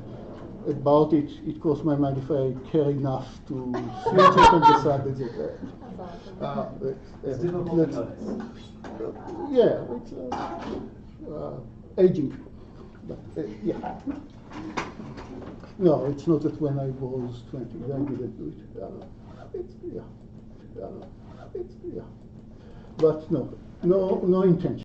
about it, it crossed my mind if I care enough to switch it and decide that That's awesome. It's difficult to notice. yeah, it's aging. But, yeah. No, it's not that when I was 20, I didn't do it. It's, yeah. But no intention.